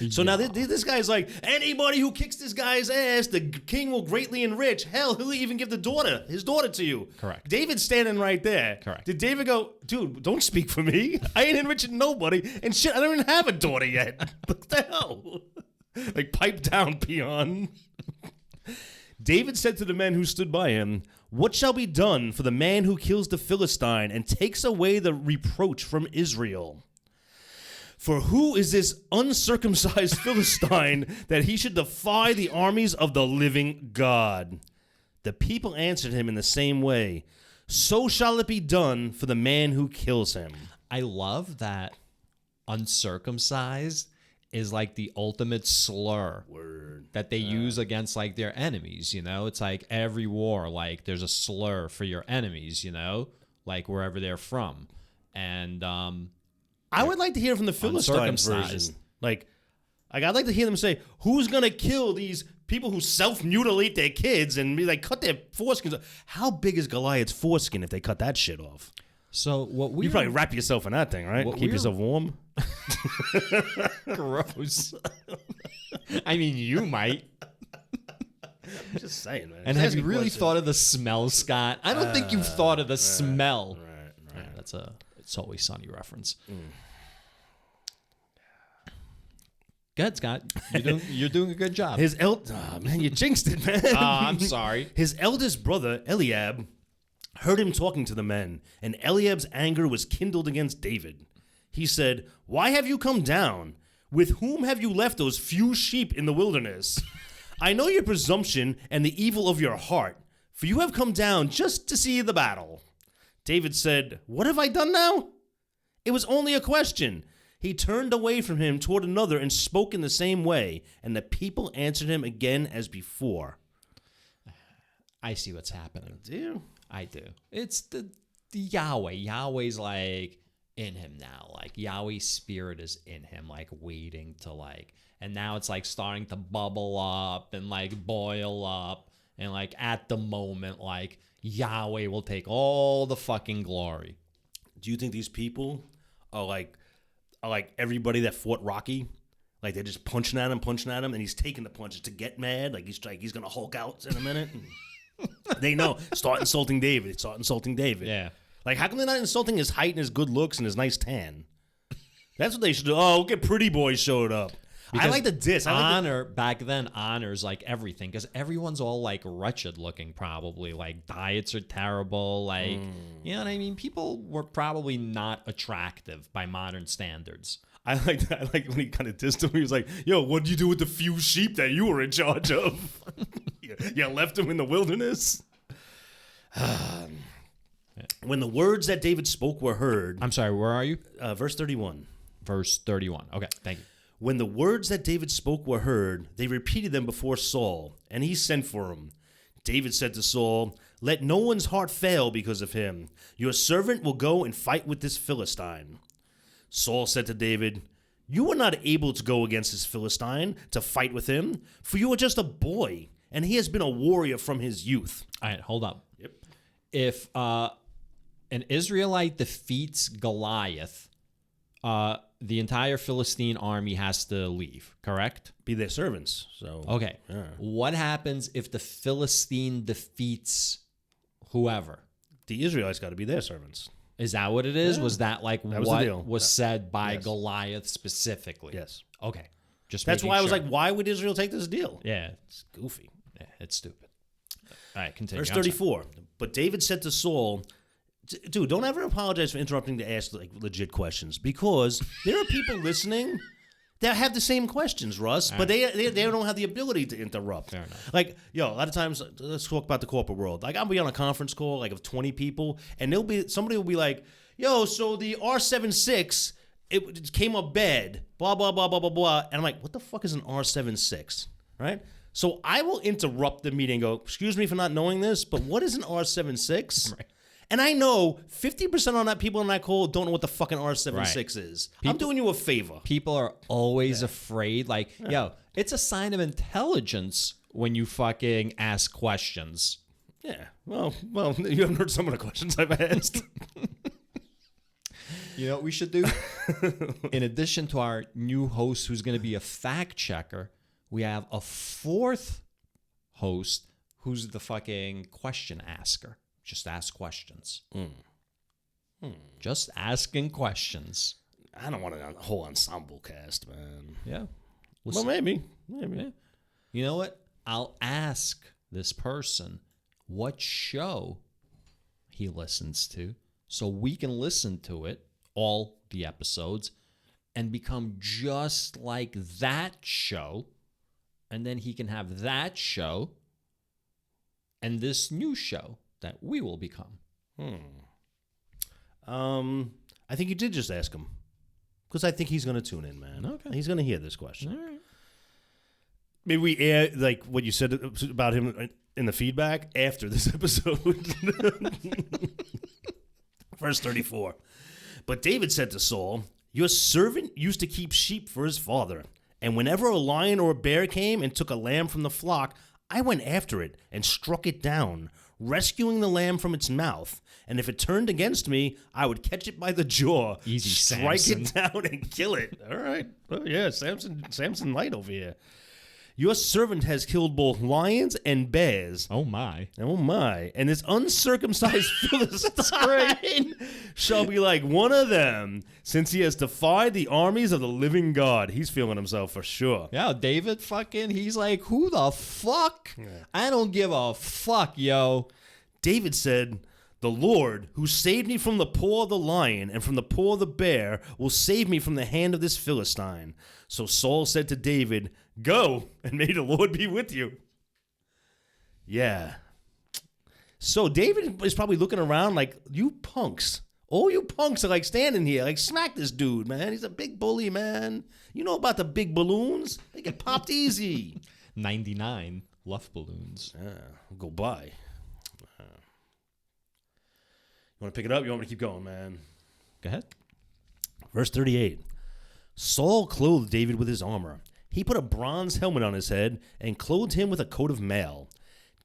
[SPEAKER 2] So now this guy's like, anybody who kicks this guy's ass, the king will greatly enrich. Hell, he'll even give his daughter to you.
[SPEAKER 1] Correct.
[SPEAKER 2] David's standing right there.
[SPEAKER 1] Correct.
[SPEAKER 2] Did David go, dude, don't speak for me. I ain't enriching nobody. And shit, I don't even have a daughter yet. What the hell? Like, pipe down, peon. David said to the men who stood by him, what shall be done for the man who kills the Philistine and takes away the reproach from Israel? For who is this uncircumcised Philistine that he should defy the armies of the living God? The people answered him in the same way. So shall it be done for the man who kills him.
[SPEAKER 1] I love that uncircumcised is like the ultimate slur that they use against like their enemies. It's like every war, like there's a slur for your enemies, like wherever they're from. And
[SPEAKER 2] I would like to hear from the Philistine version. Like, I'd like to hear them say, who's going to kill these people who self-mutilate their kids and be like, cut their foreskins off? How big is Goliath's foreskin if they cut that shit off?
[SPEAKER 1] So what we
[SPEAKER 2] You probably wrap yourself in that thing, right? Keep yourself warm.
[SPEAKER 1] Gross. I mean, you might.
[SPEAKER 2] I'm just saying, man.
[SPEAKER 1] And have you really thought of the smell, Scott? I don't think you've thought of the smell.
[SPEAKER 2] Right.
[SPEAKER 1] Yeah, that's a It's Always Sunny reference. Go ahead, Scott. You're doing a good job.
[SPEAKER 2] Man, you jinxed it, man.
[SPEAKER 1] I'm sorry.
[SPEAKER 2] His eldest brother, Eliab, heard him talking to the men, and Eliab's anger was kindled against David. He said, why have you come down? With whom have you left those few sheep in the wilderness? I know your presumption and the evil of your heart, for you have come down just to see the battle. David said, what have I done now? It was only a question. He turned away from him toward another and spoke in the same way, and the people answered him again as before.
[SPEAKER 1] I see what's happening.
[SPEAKER 2] Do you?
[SPEAKER 1] I do. It's the Yahweh. Yahweh's like in him now. Like Yahweh's spirit is in him, like waiting to like, and now it's like starting to bubble up and like boil up, and like at the moment, like Yahweh will take all the fucking glory.
[SPEAKER 2] Do you think these people are like everybody that fought Rocky? Like they're just punching at him, and he's taking the punches to get mad. Like he's gonna Hulk out in a minute. They know. Start insulting David.
[SPEAKER 1] Yeah.
[SPEAKER 2] Like, how come they're not insulting his height and his good looks and his nice tan? That's what they should do. Oh, look at Pretty Boy showed up. Because I like the diss.
[SPEAKER 1] Back then, honor's like everything, because everyone's all like wretched looking, probably. Like diets are terrible. Like, you know what I mean? People were probably not attractive by modern standards.
[SPEAKER 2] I like that. I like when he kind of dissed him. He was like, yo, what'd you do with the few sheep that you were in charge of? You left them in the wilderness? When the words that David spoke were heard.
[SPEAKER 1] I'm sorry, where are you?
[SPEAKER 2] Verse 31.
[SPEAKER 1] Verse 31. Okay, thank you.
[SPEAKER 2] When the words that David spoke were heard, they repeated them before Saul, and he sent for him. David said to Saul, let no one's heart fail because of him. Your servant will go and fight with this Philistine. Saul said to David, you are not able to go against this Philistine to fight with him, for you are just a boy, and he has been a warrior from his youth.
[SPEAKER 1] All right, hold up.
[SPEAKER 2] Yep.
[SPEAKER 1] If an Israelite defeats Goliath, the entire Philistine army has to leave, correct?
[SPEAKER 2] Be their servants. So
[SPEAKER 1] okay.
[SPEAKER 2] Yeah.
[SPEAKER 1] What happens if the Philistine defeats whoever?
[SPEAKER 2] The Israelites got to be their servants.
[SPEAKER 1] Is that what it is?
[SPEAKER 2] Yeah.
[SPEAKER 1] Was that like
[SPEAKER 2] that
[SPEAKER 1] what was said by
[SPEAKER 2] yes.
[SPEAKER 1] Goliath specifically?
[SPEAKER 2] Yes.
[SPEAKER 1] Okay.
[SPEAKER 2] That's why I was like, why would Israel take this deal?
[SPEAKER 1] Yeah.
[SPEAKER 2] It's goofy.
[SPEAKER 1] Yeah, it's stupid. All right, continue.
[SPEAKER 2] Verse 34. But David said to Saul, dude, don't ever apologize for interrupting to ask like legit questions, because there are people listening that have the same questions, Russ, but they don't have the ability to interrupt.
[SPEAKER 1] Fair enough.
[SPEAKER 2] Like, a lot of times, let's talk about the corporate world. Like, I'll be on a conference call, like, of 20 people, and somebody will be like, yo, so the R76, it came up bad, blah, blah, blah, blah, blah, blah. And I'm like, what the fuck is an R76, right? So I will interrupt the meeting and go, excuse me for not knowing this, but what is an R76?
[SPEAKER 1] Right.
[SPEAKER 2] And I know 50% on that people on that call don't know what the fucking R76 is. I'm doing you a favor.
[SPEAKER 1] People are always afraid. Like, yo, it's a sign of intelligence when you fucking ask questions.
[SPEAKER 2] Yeah. Well, you haven't heard some of the questions I've asked.
[SPEAKER 1] You know what we should do? In addition to our new host who's going to be a fact checker, we have a fourth host who's the fucking question asker. Just ask questions. Just asking questions.
[SPEAKER 2] I don't want a whole ensemble cast, man.
[SPEAKER 1] Yeah.
[SPEAKER 2] Well, maybe.
[SPEAKER 1] Yeah. You know what? I'll ask this person what show he listens to so we can listen to it, all the episodes, and become just like that show. And then he can have that show and this new show that we will become.
[SPEAKER 2] I think you did just ask him. Because I think he's going to tune in, man.
[SPEAKER 1] Okay.
[SPEAKER 2] He's going to hear this question.
[SPEAKER 1] All right.
[SPEAKER 2] Maybe we air, like, what you said about him in the feedback after this episode. Verse 34. But David said to Saul, your servant used to keep sheep for his father. And whenever a lion or a bear came and took a lamb from the flock, I went after it and struck it down, rescuing the lamb from its mouth. And if it turned against me, I would catch it by the jaw,
[SPEAKER 1] Easy,
[SPEAKER 2] strike
[SPEAKER 1] Samson.
[SPEAKER 2] it down, and kill it. All right. Oh, yeah, Samson Light over here. Your servant has killed both lions and bears.
[SPEAKER 1] Oh, my.
[SPEAKER 2] Oh, my. And this uncircumcised Philistine shall be like one of them, since he has defied the armies of the living God. He's feeling himself for sure.
[SPEAKER 1] Yeah, David he's like, who the fuck? Yeah. I don't give a fuck, yo.
[SPEAKER 2] David said, the Lord, who saved me from the paw of the lion and from the paw of the bear, will save me from the hand of this Philistine. So Saul said to David, go, and may the Lord be with you. Yeah. So David is probably looking around like, you punks. All you punks are like standing here, like, smack this dude, man. He's a big bully, man. You know about the big balloons? They get popped easy.
[SPEAKER 1] 99 Luft balloons.
[SPEAKER 2] Yeah, go by. You want to pick it up? You want me to keep going, man?
[SPEAKER 1] Go ahead.
[SPEAKER 2] Verse 38. Saul clothed David with his armor. He put a bronze helmet on his head and clothed him with a coat of mail.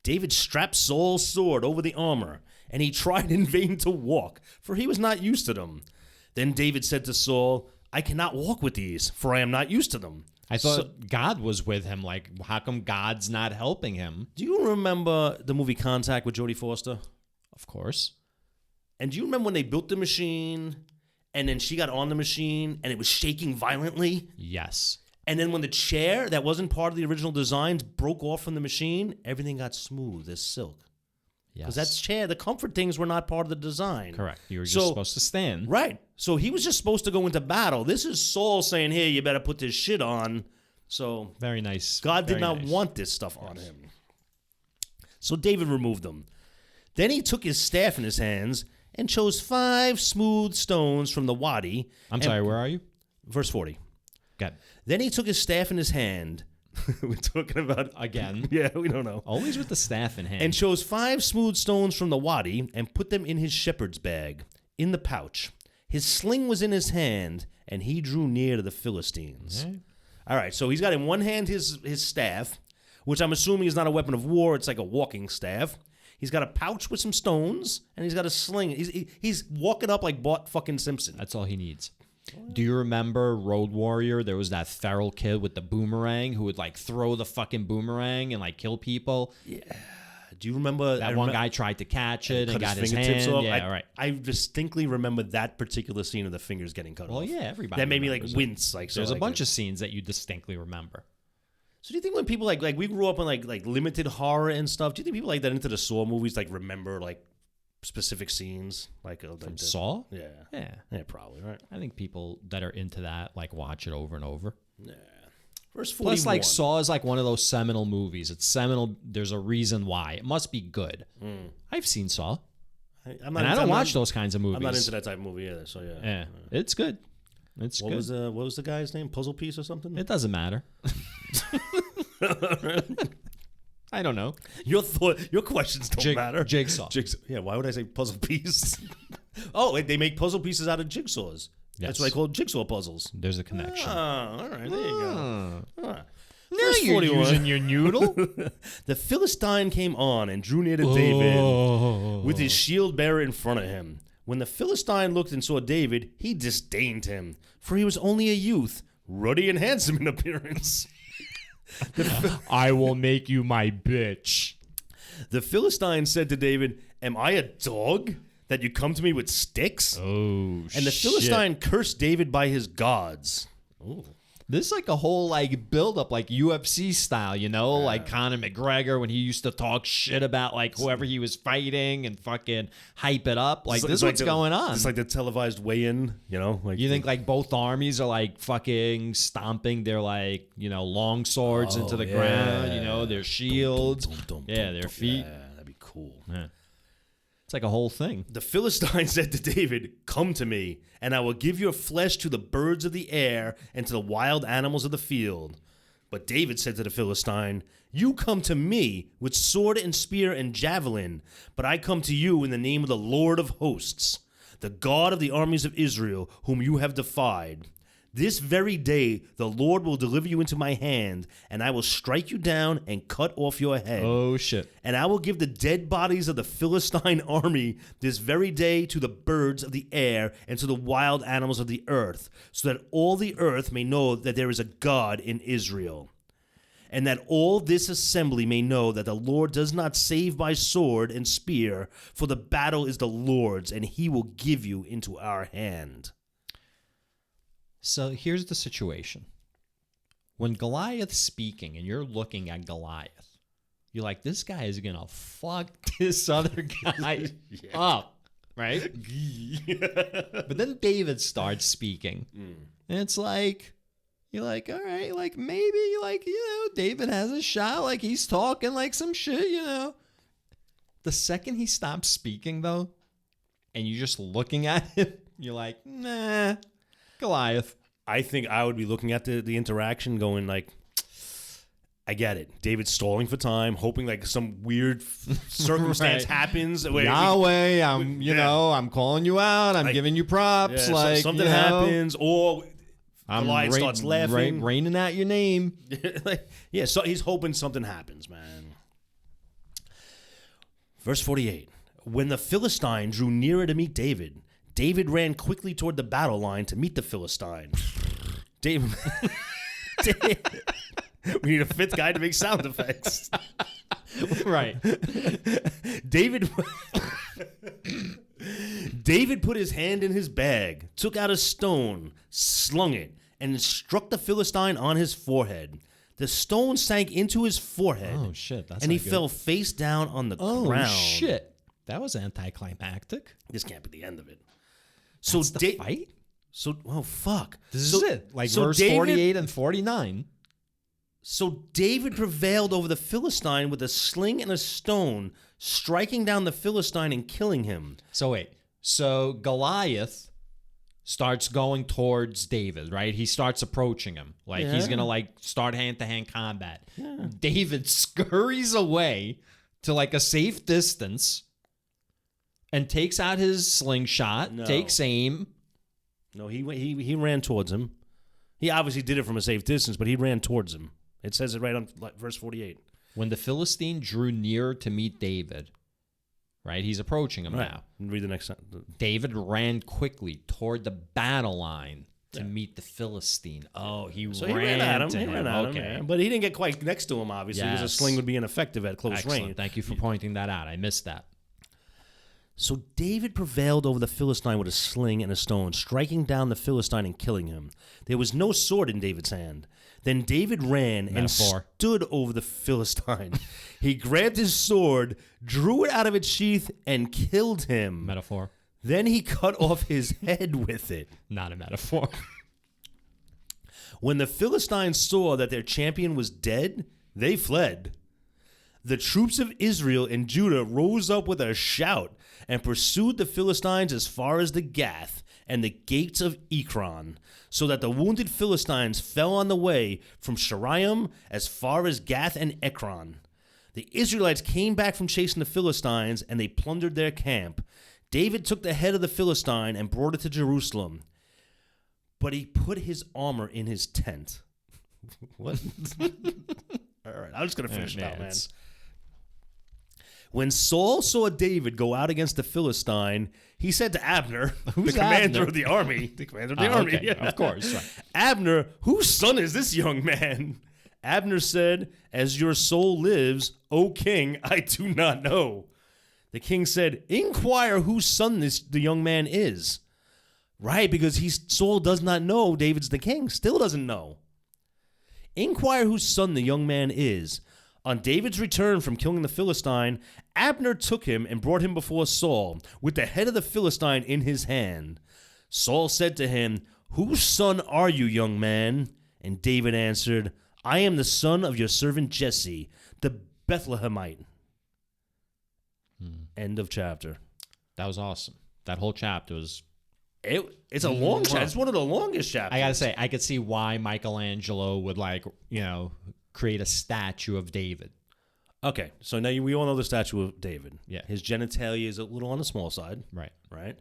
[SPEAKER 2] David strapped Saul's sword over the armor, and he tried in vain to walk, for he was not used to them. Then David said to Saul, I cannot walk with these, for I am not used to them.
[SPEAKER 1] I thought God was with him. Like, how come God's not helping him?
[SPEAKER 2] Do you remember the movie Contact with Jodie Foster?
[SPEAKER 1] Of course.
[SPEAKER 2] And do you remember when they built the machine, and then she got on the machine, and it was shaking violently?
[SPEAKER 1] Yes.
[SPEAKER 2] And then when the chair that wasn't part of the original designs broke off from the machine, everything got smooth as silk.
[SPEAKER 1] Yes.
[SPEAKER 2] Because that chair, the comfort things were not part of the design.
[SPEAKER 1] Correct. You were just supposed to stand.
[SPEAKER 2] Right. So he was just supposed to go into battle. This is Saul saying, here, you better put this shit on. So
[SPEAKER 1] very nice.
[SPEAKER 2] God did not
[SPEAKER 1] nice.
[SPEAKER 2] want this stuff on him. So David removed them. Then he took his staff in his hands and chose 5 smooth stones from the wadi.
[SPEAKER 1] I'm sorry, where are you?
[SPEAKER 2] Verse 40.
[SPEAKER 1] Got
[SPEAKER 2] Then he took his staff in his hand. We're talking about...
[SPEAKER 1] Again.
[SPEAKER 2] Yeah, we don't know.
[SPEAKER 1] Always with the staff in hand.
[SPEAKER 2] And chose 5 smooth stones from the wadi and put them in his shepherd's bag, in the pouch. His sling was in his hand, and he drew near to the Philistines.
[SPEAKER 1] Okay.
[SPEAKER 2] All right, so he's got in one hand his staff, which I'm assuming is not a weapon of war. It's like a walking staff. He's got a pouch with some stones, and he's got a sling. He's walking up like Bart fucking Simpson.
[SPEAKER 1] That's all he needs. Do you remember Road Warrior? There was that feral kid with the boomerang who would like throw the fucking boomerang and like kill people.
[SPEAKER 2] Yeah. Do you remember
[SPEAKER 1] that one guy tried to catch it and got his hand?
[SPEAKER 2] off?
[SPEAKER 1] Yeah, right.
[SPEAKER 2] I distinctly remember that particular scene of the fingers getting cut off.
[SPEAKER 1] Well, yeah, everybody.
[SPEAKER 2] That made me like
[SPEAKER 1] remembers it.
[SPEAKER 2] wince. Like so
[SPEAKER 1] There's
[SPEAKER 2] like
[SPEAKER 1] a bunch of scenes that you distinctly remember.
[SPEAKER 2] So do you think when people like we grew up in like limited horror and stuff? Do you think people like that into the Saw movies like remember like specific scenes like
[SPEAKER 1] From Saw?
[SPEAKER 2] Yeah.
[SPEAKER 1] Yeah,
[SPEAKER 2] probably right.
[SPEAKER 1] I think people that are into that like watch it over and over.
[SPEAKER 2] Yeah. Verse 41.
[SPEAKER 1] Plus, like Saw is like one of those seminal movies. It's seminal. There's a reason why. It must be good. I've seen Saw, and I don't watch those kinds of movies.
[SPEAKER 2] I'm not into that type of movie either. So yeah.
[SPEAKER 1] Yeah, it's good. It's
[SPEAKER 2] what
[SPEAKER 1] good.
[SPEAKER 2] What was the guy's name? Puzzle Piece or something?
[SPEAKER 1] It doesn't matter. I don't know.
[SPEAKER 2] Your questions don't matter.
[SPEAKER 1] Jigsaw.
[SPEAKER 2] Yeah, why would I say puzzle piece? Oh, they make puzzle pieces out of jigsaws.
[SPEAKER 1] Yes.
[SPEAKER 2] That's what I call jigsaw puzzles.
[SPEAKER 1] There's a connection.
[SPEAKER 2] Oh, all right, there you go.
[SPEAKER 1] Now
[SPEAKER 2] Verse
[SPEAKER 1] you're
[SPEAKER 2] 41.
[SPEAKER 1] using your noodle.
[SPEAKER 2] The Philistine came on and drew near to David with his shield bearer in front of him. When the Philistine looked and saw David, he disdained him, for he was only a youth, ruddy and handsome in appearance.
[SPEAKER 1] I will make you my bitch.
[SPEAKER 2] The Philistine said to David, "Am I a dog that you come to me with sticks?"
[SPEAKER 1] Oh,
[SPEAKER 2] And the Philistine cursed David by his gods. Ooh.
[SPEAKER 1] This is like a whole like build up, like UFC style, you know, like Conor McGregor when he used to talk shit about like whoever he was fighting and fucking hype it up. Like, this is what's going on.
[SPEAKER 2] It's like the televised weigh-in, you know. Like
[SPEAKER 1] You think like both armies are like fucking stomping their like, you know, long swords into the ground, you know, their shields, their feet.
[SPEAKER 2] Yeah, that'd be cool.
[SPEAKER 1] Yeah. It's like a whole thing.
[SPEAKER 2] The Philistine said to David, "Come to me, and I will give your flesh to the birds of the air and to the wild animals of the field." But David said to the Philistine, "You come to me with sword and spear and javelin, but I come to you in the name of the Lord of hosts, the God of the armies of Israel, whom you have defied. This very day the Lord will deliver you into my hand, and I will strike you down and cut off your head.
[SPEAKER 1] Oh, shit.
[SPEAKER 2] And I will give the dead bodies of the Philistine army this very day to the birds of the air and to the wild animals of the earth, so that all the earth may know that there is a God in Israel. And that all this assembly may know that the Lord does not save by sword and spear, for the battle is the Lord's, and he will give you into our hand."
[SPEAKER 1] So here's the situation. When Goliath's speaking and you're looking at Goliath, you're like, this guy is going to fuck this other guy up, right? But then David starts speaking. And it's like, you're like, all right, like maybe like, you know, David has a shot. Like he's talking like some shit, you know. The second he stops speaking, though, and you're just looking at him, you're like, nah. Goliath.
[SPEAKER 2] I think I would be looking at the interaction going like, I get it. David's stalling for time, hoping like some weird circumstance happens.
[SPEAKER 1] Yahweh, I'm calling you out. I'm giving you props.
[SPEAKER 2] Yeah,
[SPEAKER 1] like
[SPEAKER 2] something happens, or Goliath starts laughing,
[SPEAKER 1] raining at your name.
[SPEAKER 2] So he's hoping something happens, man. Verse 48. When the Philistine drew nearer to meet David, David ran quickly toward the battle line to meet the Philistine. David, we need a fifth guy to make sound effects.
[SPEAKER 1] Right.
[SPEAKER 2] David put his hand in his bag, took out a stone, slung it, and struck the Philistine on his forehead. The stone sank into his forehead.
[SPEAKER 1] Oh, shit. That's
[SPEAKER 2] and he
[SPEAKER 1] good.
[SPEAKER 2] fell face down on the ground.
[SPEAKER 1] Oh, shit. That was anti-climactic.
[SPEAKER 2] This can't be the end of it. So
[SPEAKER 1] That's the fight?
[SPEAKER 2] So, oh, fuck.
[SPEAKER 1] This is it. Like verse 48 and 49.
[SPEAKER 2] So David prevailed over the Philistine with a sling and a stone, striking down the Philistine and killing him.
[SPEAKER 1] So wait. So Goliath starts going towards David, right? He starts approaching him. Like he's going to like start hand-to-hand combat. Yeah. David scurries away to like a safe distance and takes out his slingshot, takes aim.
[SPEAKER 2] No, he ran towards him. He obviously did it from a safe distance, but he ran towards him. It says it right on verse 48.
[SPEAKER 1] When the Philistine drew near to meet David, right? He's approaching him now.
[SPEAKER 2] Read the next sentence.
[SPEAKER 1] David ran quickly toward the battle line to meet the Philistine. Oh, he ran at him. He ran at him.
[SPEAKER 2] But he didn't get quite next to him, obviously, because a sling would be ineffective at close range.
[SPEAKER 1] Thank you for pointing that out. I missed that.
[SPEAKER 2] So David prevailed over the Philistine with a sling and a stone, striking down the Philistine and killing him. There was no sword in David's hand. Then David ran and stood over the Philistine. He grabbed his sword, drew it out of its sheath, and killed him.
[SPEAKER 1] Metaphor.
[SPEAKER 2] Then he cut off his head with it.
[SPEAKER 1] Not a metaphor.
[SPEAKER 2] When the Philistines saw that their champion was dead, they fled. The troops of Israel and Judah rose up with a shout and pursued the Philistines as far as the Gath and the gates of Ekron, so that the wounded Philistines fell on the way from Sharaim as far as Gath and Ekron. The Israelites came back from chasing the Philistines, and they plundered their camp. David took the head of the Philistine and brought it to Jerusalem, but he put his armor in his tent. What? All right, I'm just going to finish it out, man. When Saul saw David go out against the Philistine, he said to Abner, the commander of the army,
[SPEAKER 1] Okay, yeah. Of course. Right.
[SPEAKER 2] Abner, whose son is this young man? Abner said, as your soul lives, O king, I do not know. The king said, inquire whose son the young man is. Right, because Saul does not know David's the king, still doesn't know. Inquire whose son the young man is. On David's return from killing the Philistine, Abner took him and brought him before Saul, with the head of the Philistine in his hand. Saul said to him, whose son are you, young man? And David answered, I am the son of your servant Jesse, the Bethlehemite. End of chapter.
[SPEAKER 1] That was awesome. That whole chapter was...
[SPEAKER 2] It's a long chapter. It's one of the longest chapters.
[SPEAKER 1] I gotta say, I could see why Michelangelo would create a statue of David.
[SPEAKER 2] Okay, so now we all know the statue of David.
[SPEAKER 1] Yeah.
[SPEAKER 2] His genitalia is a little on the small side.
[SPEAKER 1] Right.
[SPEAKER 2] Right?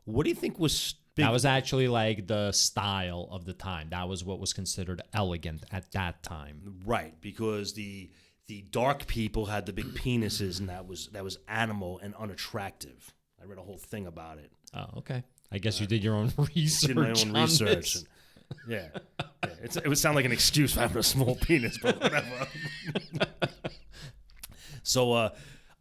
[SPEAKER 2] What do you think was big?
[SPEAKER 1] That was actually like the style of the time. That was what was considered elegant at that time.
[SPEAKER 2] Right, because the dark people had the big penises, and that was animal and unattractive. I read a whole thing about it.
[SPEAKER 1] Oh, okay. I guess you did your own research.
[SPEAKER 2] Did my own research. Yeah. It would sound like an excuse for having a small penis, but whatever. So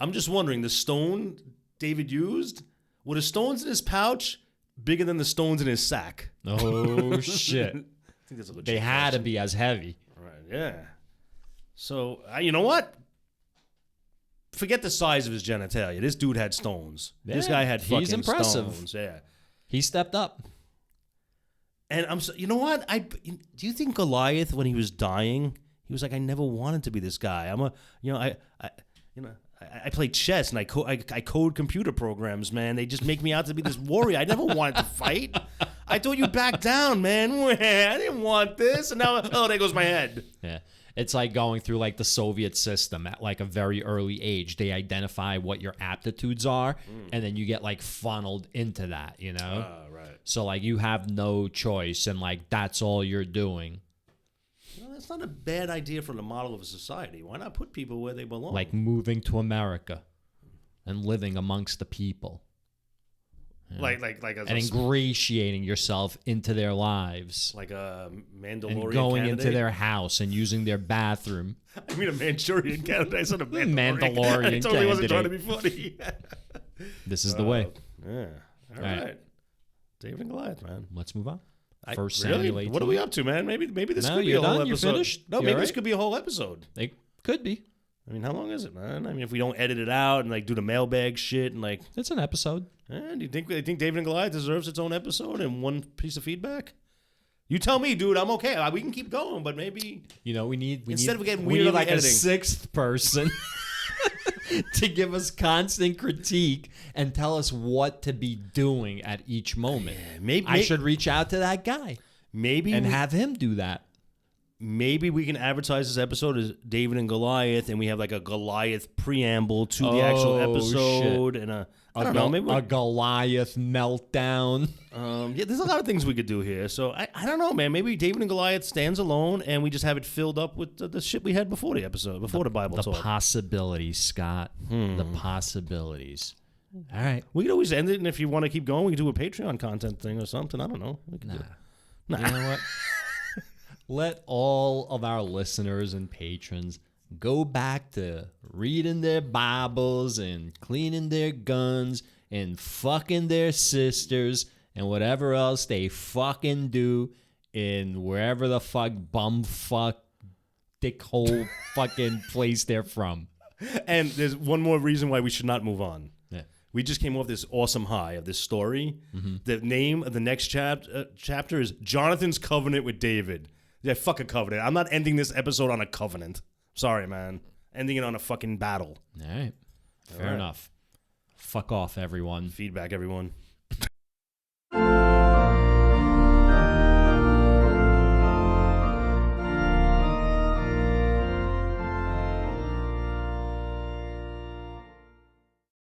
[SPEAKER 2] I'm just wondering, the stone David used, were the stones in his pouch bigger than the stones in his sack?
[SPEAKER 1] Oh, shit.
[SPEAKER 2] I think that's a legit
[SPEAKER 1] They had
[SPEAKER 2] question.
[SPEAKER 1] to be as heavy.
[SPEAKER 2] Right, yeah. So, you know what? Forget the size of his genitalia. This dude had stones.
[SPEAKER 1] Yeah,
[SPEAKER 2] this guy had fucking
[SPEAKER 1] he's impressive.
[SPEAKER 2] stones. Yeah.
[SPEAKER 1] He stepped up.
[SPEAKER 2] And you know what? Do you think Goliath, when he was dying, he was like, I never wanted to be this guy. I play chess and I code computer programs, man. They just make me out to be this warrior. I never wanted to fight. I thought you back down, man. I didn't want this. And now, there goes my head.
[SPEAKER 1] Yeah. It's like going through like the Soviet system at like a very early age. They identify what your aptitudes are, and then you get like funneled into that, you know?
[SPEAKER 2] Right.
[SPEAKER 1] So like you have no choice, and like that's all you're doing.
[SPEAKER 2] Well, that's not a bad idea for the model of a society. Why not put people where they belong?
[SPEAKER 1] Like moving to America and living amongst the people. Yeah.
[SPEAKER 2] and
[SPEAKER 1] ingratiating yourself into their lives.
[SPEAKER 2] Like a Mandalorian
[SPEAKER 1] and going
[SPEAKER 2] candidate?
[SPEAKER 1] into their house and using their bathroom.
[SPEAKER 2] I mean a Manchurian candidate. I said a Mandalorian.
[SPEAKER 1] Mandalorian
[SPEAKER 2] I totally wasn't
[SPEAKER 1] candidate.
[SPEAKER 2] trying to be funny.
[SPEAKER 1] This is the way.
[SPEAKER 2] Yeah. All right. David and Goliath, man.
[SPEAKER 1] Let's move on.
[SPEAKER 2] First
[SPEAKER 1] Samuel
[SPEAKER 2] Samuel 18. What are we up to, man? Maybe this
[SPEAKER 1] No,
[SPEAKER 2] could be
[SPEAKER 1] you're
[SPEAKER 2] a whole
[SPEAKER 1] done?
[SPEAKER 2] episode.
[SPEAKER 1] You're finished?
[SPEAKER 2] No,
[SPEAKER 1] You
[SPEAKER 2] maybe
[SPEAKER 1] all
[SPEAKER 2] this
[SPEAKER 1] right?
[SPEAKER 2] could be a whole episode.
[SPEAKER 1] It could be.
[SPEAKER 2] I mean, how long is it, man? I mean, if we don't edit it out and like do the mailbag shit and like,
[SPEAKER 1] It's an episode.
[SPEAKER 2] do you think David and Goliath deserves its own episode and one piece of feedback? You tell me, dude. I'm okay. We can keep going, but maybe
[SPEAKER 1] We need
[SPEAKER 2] Instead of getting
[SPEAKER 1] we
[SPEAKER 2] weird
[SPEAKER 1] need
[SPEAKER 2] on the
[SPEAKER 1] like a
[SPEAKER 2] editing.
[SPEAKER 1] sixth person to give us constant critique and tell us what to be doing at each moment. I should reach out to that guy and have him do that.
[SPEAKER 2] Maybe we can advertise this episode as David and Goliath, and we have like a Goliath preamble to the actual episode,
[SPEAKER 1] shit.
[SPEAKER 2] and I don't know, maybe
[SPEAKER 1] a Goliath meltdown.
[SPEAKER 2] there's a lot of things we could do here. So I don't know, man. Maybe David and Goliath stands alone, and we just have it filled up with the shit we had before the episode, before the Bible
[SPEAKER 1] The
[SPEAKER 2] talk.
[SPEAKER 1] possibilities, Scott. The possibilities. All right.
[SPEAKER 2] We could always end it, and if you want to keep going, we could do a Patreon content thing or something. I don't know. We could do it.
[SPEAKER 1] You know what? Let all of our listeners and patrons go back to reading their Bibles and cleaning their guns and fucking their sisters and whatever else they fucking do in wherever the fuck bumfuck dickhole fucking place they're from.
[SPEAKER 2] And there's one more reason why we should not move on.
[SPEAKER 1] Yeah.
[SPEAKER 2] We just came off this awesome high of this story. The name of the next chapter is Jonathan's Covenant with David. Yeah, fuck a covenant. I'm not ending this episode on a covenant. Sorry, man. Ending it on a fucking battle.
[SPEAKER 1] All right. Fair enough. Fuck off, everyone.
[SPEAKER 2] Feedback, everyone.